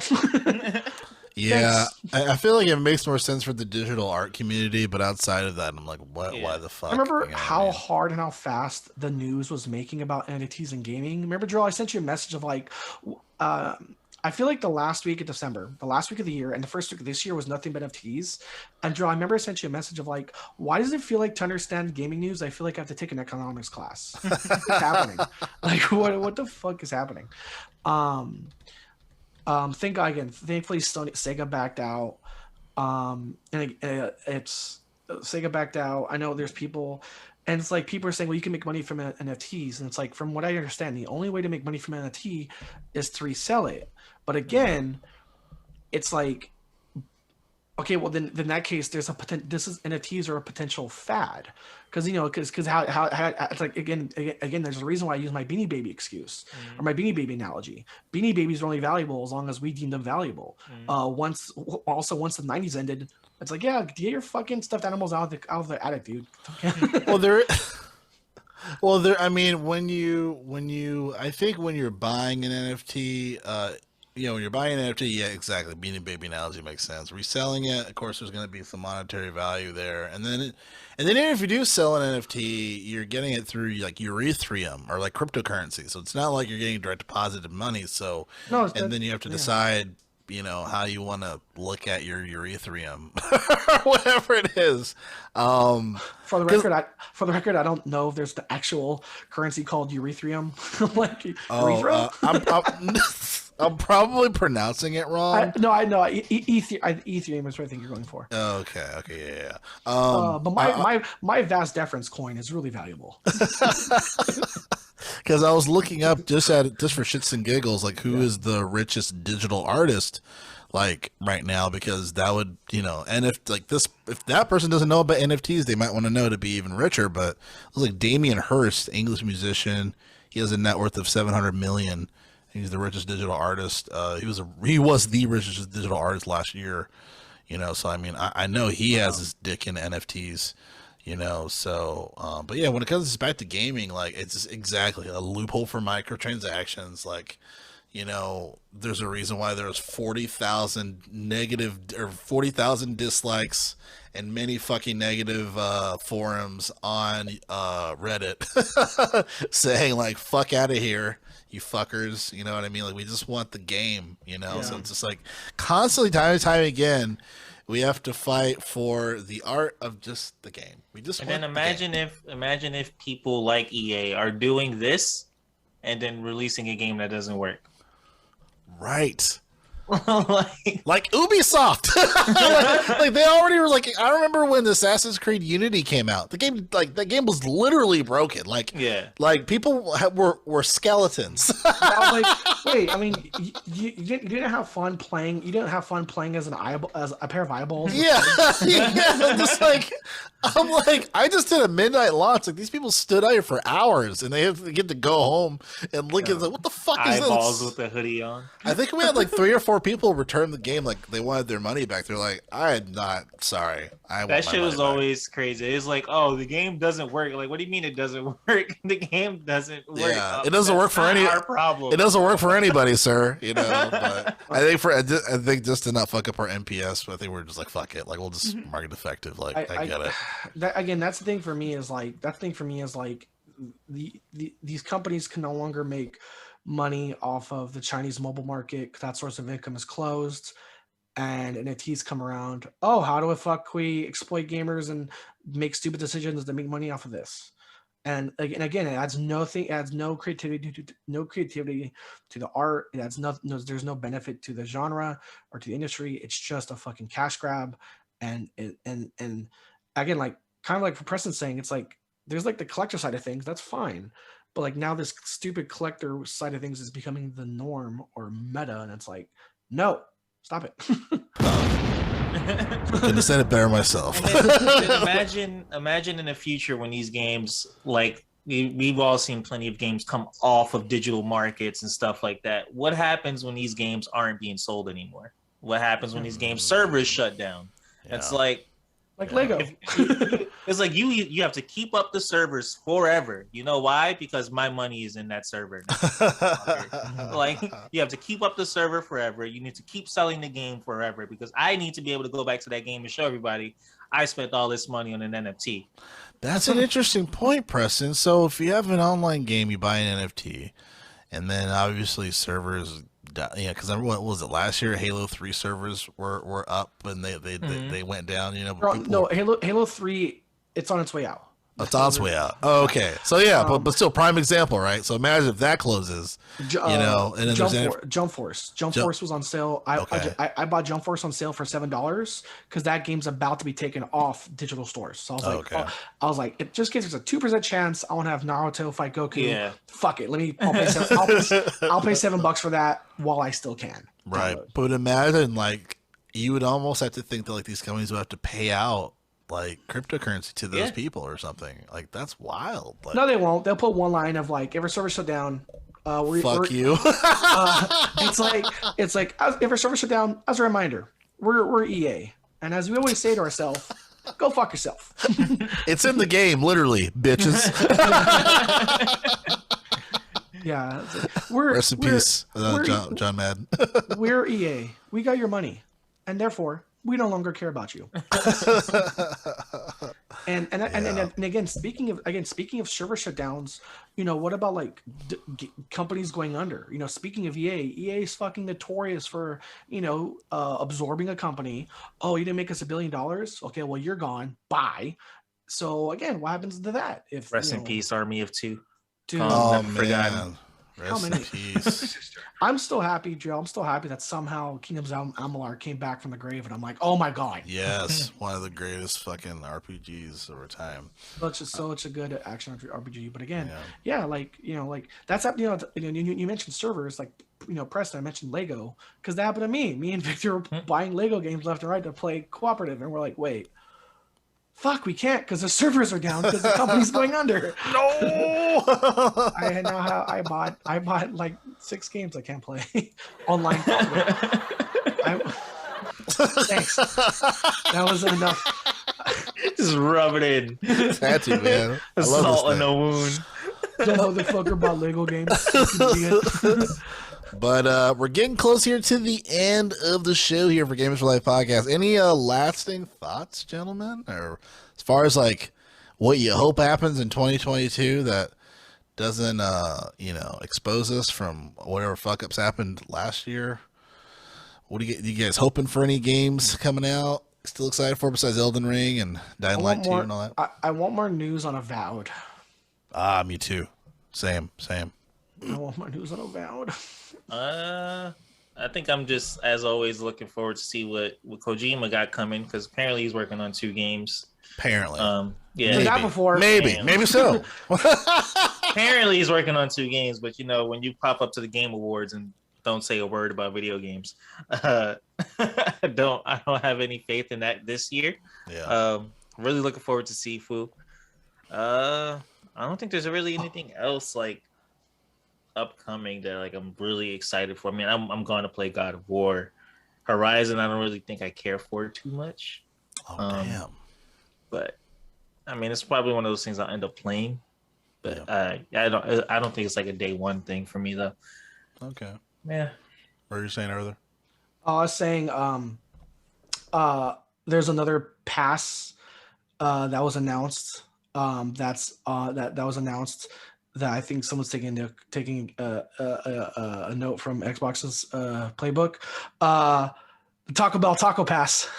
Yeah, I feel like it makes more sense for the digital art community, but outside of that, I'm like, what? Yeah. Why the fuck? I remember how hard and how fast the news was making about NFTs and gaming. Remember, Jerrell, I sent you a message of like, I feel like the last week of December, the last week of the year, and the first week of this year was nothing but NFTs. And Jerrell, I remember I sent you a message of like, why does it feel like, to understand gaming news, I feel like I have to take an economics class? What's happening? Like, what the fuck is happening? Thankfully Sega backed out. It's Sega backed out. I know there's people, and it's like, people are saying, well, you can make money from NFTs, and it's like, from what I understand, the only way to make money from NFT is to resell it. But again, it's like, okay, well then in that case, there's NFTs are a potential fad, because how it's like, again, there's a reason why I use my Beanie Baby excuse or my Beanie Baby analogy. Beanie Babies are only valuable as long as we deem them valuable. Once the 90s ended, it's like, yeah, get your fucking stuffed animals out of the attic, dude. I mean, when you're buying an NFT, when you're buying an NFT, yeah, exactly. Beanie Baby analogy makes sense. Reselling it, of course, there's going to be some monetary value there, and then even if you do sell an NFT, you're getting it through like Ethereum or like cryptocurrency. So it's not like you're getting direct deposited money. So then you have to decide, how you want to look at your Ethereum, whatever it is. For the record, I don't know if there's the actual currency called Ethereum. Like, I'm probably pronouncing it wrong. I know. Ethereum is what I think you're going for. Okay, yeah. But my vast deference coin is really valuable. Because I was looking up just for shits and giggles, like who is the richest digital artist, like right now, because that would, and if that person doesn't know about NFTs, they might want to know to be even richer. But it was like Damien Hirst, English musician. He has a net worth of 700 million. He's the richest digital artist. He was the richest digital artist last year. So I mean, I know he has his dick in NFTs. So but yeah, when it comes back to gaming, like it's just exactly a loophole for microtransactions. Like, there's a reason why there's 40,000 negative or 40,000 dislikes and many fucking negative forums on Reddit saying like, fuck out of here, you fuckers. You know what I mean? Like, we just want the game, So it's just like constantly, time and time again, we have to fight for the art of just the game. We just imagine if people like EA are doing this and then releasing a game that doesn't work. Right. like Ubisoft. like they already were like, I remember when Assassin's Creed Unity came out. The game, like that game was literally broken. Like, like people were skeletons. I was like, wait, I mean, you didn't have fun playing. You didn't have fun playing as as a pair of eyeballs. Yeah. I'm like, I just did a midnight launch. Like, these people stood out here for hours, and they have to get to go home and look at what the fuck is this? Eyeballs with the hoodie on. I think we had like 3 or 4 people return the game. Like, they wanted their money back. They're like, I'm not sorry. That shit was always crazy. It's like, oh, the game doesn't work. Like, what do you mean it doesn't work? The game doesn't work. Yeah, it doesn't work for any. Our problem. It doesn't work for anybody, sir. But I think just to not fuck up our NPS, I think we're just like, fuck it. Like, we'll just mark it effective. Like, I get it. That's the thing for me is like these companies can no longer make money off of the Chinese mobile market. That source of income is closed, and NFTs come around. Oh, how do we exploit gamers and make stupid decisions to make money off of this? And again, it adds no creativity to the art. It adds there's no benefit to the genre or to the industry. It's just a fucking cash grab. And again, like kind of like for Preston saying, it's like there's like the collector side of things. That's fine. But like now this stupid collector side of things is becoming the norm or meta. And it's like, no, stop it. Couldn't have said it better myself. Then imagine in the future when these games, like we've all seen plenty of games come off of digital markets and stuff like that. What happens when these games aren't being sold anymore? What happens when these games servers shut down? Yeah. It's like Lego. It's like you have to keep up the servers forever. You know why? Because my money is in that server now. Like, you have to keep up the server forever. You need to keep selling the game forever because I need to be able to go back to that game and show everybody I spent all this money on an NFT. That's an interesting point, Preston. So if you have an online game, you buy an NFT, and then obviously servers. Yeah, because what was it last year? Halo 3 servers were up and they went down. No, Halo 3, it's on its way out. It's on its way out. Oh, okay, so yeah, but still, prime example, right? So imagine if that closes, and then Jump Force. Jump Force was on sale. I bought Jump Force on sale for $7 because that game's about to be taken off digital stores. So I was like, it just gives us a 2% chance. I want to have Naruto fight Goku. Yeah. Fuck it. I'll pay $7 for that while I still can. Right, but imagine like you would almost have to think that like these companies would have to pay out like cryptocurrency to those people or something. Like, that's wild. Like, no, they won't. They'll put one line of like, if a server shut down, fuck you. It's like if a server shut down, as a reminder, we're EA, and as we always say to ourselves, go fuck yourself. It's in the game, literally, bitches. Yeah, rest in peace, John Madden. We're EA. We got your money, and therefore we no longer care about you. and again, speaking of server shutdowns, what about like companies going under? Speaking of EA is fucking notorious for absorbing a company. Oh, you didn't make us $1 billion. Okay, well, you're gone. Bye. So again, what happens to that? If rest in peace, Army of Two. Oh man. How Rest many? in peace. I'm still happy, Joe. I'm still happy that somehow Kingdoms of Amalur came back from the grave, and I'm like, oh my god. Yes, one of the greatest fucking RPGs over time. Such a good action RPG. But again, yeah, like that's up. You mentioned servers, like Preston. I mentioned Lego because that happened to me. Me and Victor were buying Lego games left and right to play cooperative, and we're like, wait. Fuck, we can't because the servers are down because the company's going under. No. I bought like 6 games I can't play online. Thanks. That wasn't enough. Just rub it in. Had to, man. I love Salt in the wound. The motherfucker bought Lego games. But we're getting close here to the end of the show here for Gamers for Life podcast. Any lasting thoughts, gentlemen? Or as far as like what you hope happens in 2022 that doesn't expose us from whatever fuck ups happened last year? What you guys hoping for any games coming out? Still excited for besides Elden Ring and Dying Light 2 and all that? I want more news on Avowed. Me too. Same. I want more news on Avowed. I think I'm just, as always, looking forward to see what Kojima got coming because apparently he's working on 2 games. Apparently. Yeah. Maybe. That before. Maybe so. Apparently he's working on 2 games, but when you pop up to the Game Awards and don't say a word about video games, I don't have any faith in that this year. Yeah. Really looking forward to Sifu. I don't think there's really anything else like upcoming that like I'm really excited for. I mean, I'm going to play God of War. Horizon, I don't really think I care for too much. Oh damn! But I mean, it's probably one of those things I'll end up playing. But I don't think it's like a day one thing for me though. Okay. Yeah. What are you saying, Arthur? I was saying, there's another pass that was announced. That was announced. That I think someone's taking a note from Xbox's playbook. The Taco Bell Taco Pass.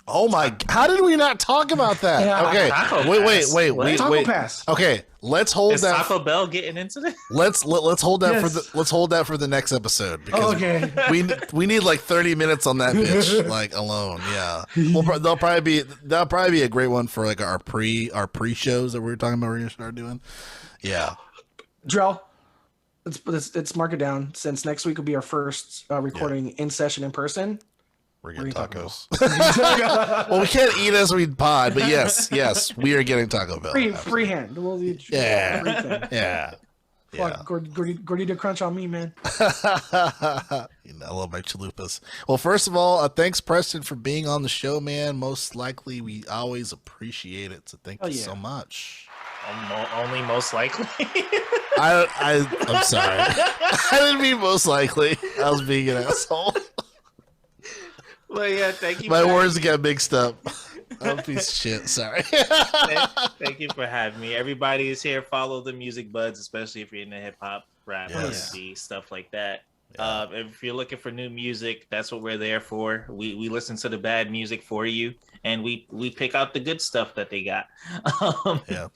Oh my! How did we not talk about that? Yeah. Okay, wait. Taco Pass. Okay, let's hold Is that. Taco Bell getting into this? Let's hold that Yes. let's hold that for the next episode because Okay. we need like 30 minutes on that bitch like alone. Yeah, that'll probably be a great one for like our pre shows that we were talking about. We're gonna start doing. Yeah, Drell, let's mark it down since next week will be our first recording in session in person. we're getting tacos. Well, we can't eat as we pod, but yes, we are getting Taco Bell. Free hand. We'll eat Yeah. Yeah. Fuck, Gordita Crunch on me, man. I love my chalupas. Well, first of all, thanks, Preston, for being on the show, man. Most likely, we always appreciate it. So thank you so much. Only most likely. I'm sorry. I didn't mean most likely. I was being an asshole. Well, yeah, thank you. My words got mixed up. I'm a piece of shit. Sorry. Thank you for having me. Everybody is here. Follow the Music Buds, especially if you're into hip hop, rap, R&B, stuff like that. Yeah. If you're looking for new music, that's what we're there for. We listen to the bad music for you, and we pick out the good stuff that they got. Yeah.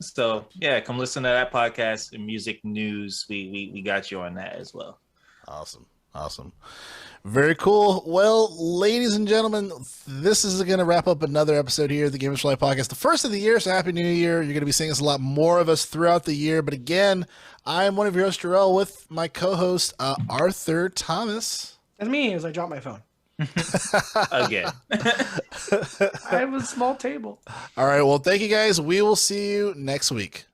So yeah, come listen to that podcast and music news. We got you on that as well. Awesome. Very cool. Well, ladies and gentlemen, this is going to wrap up another episode here of the Gamers for Life podcast, the first of the year. So happy New Year. You're going to be seeing us a lot more of us throughout the year. But again, I'm one of your hosts, Jerrell, with my co-host, Arthur Thomas. And me as I drop my phone. Again. I have a small table. All right. Well, thank you guys. We will see you next week.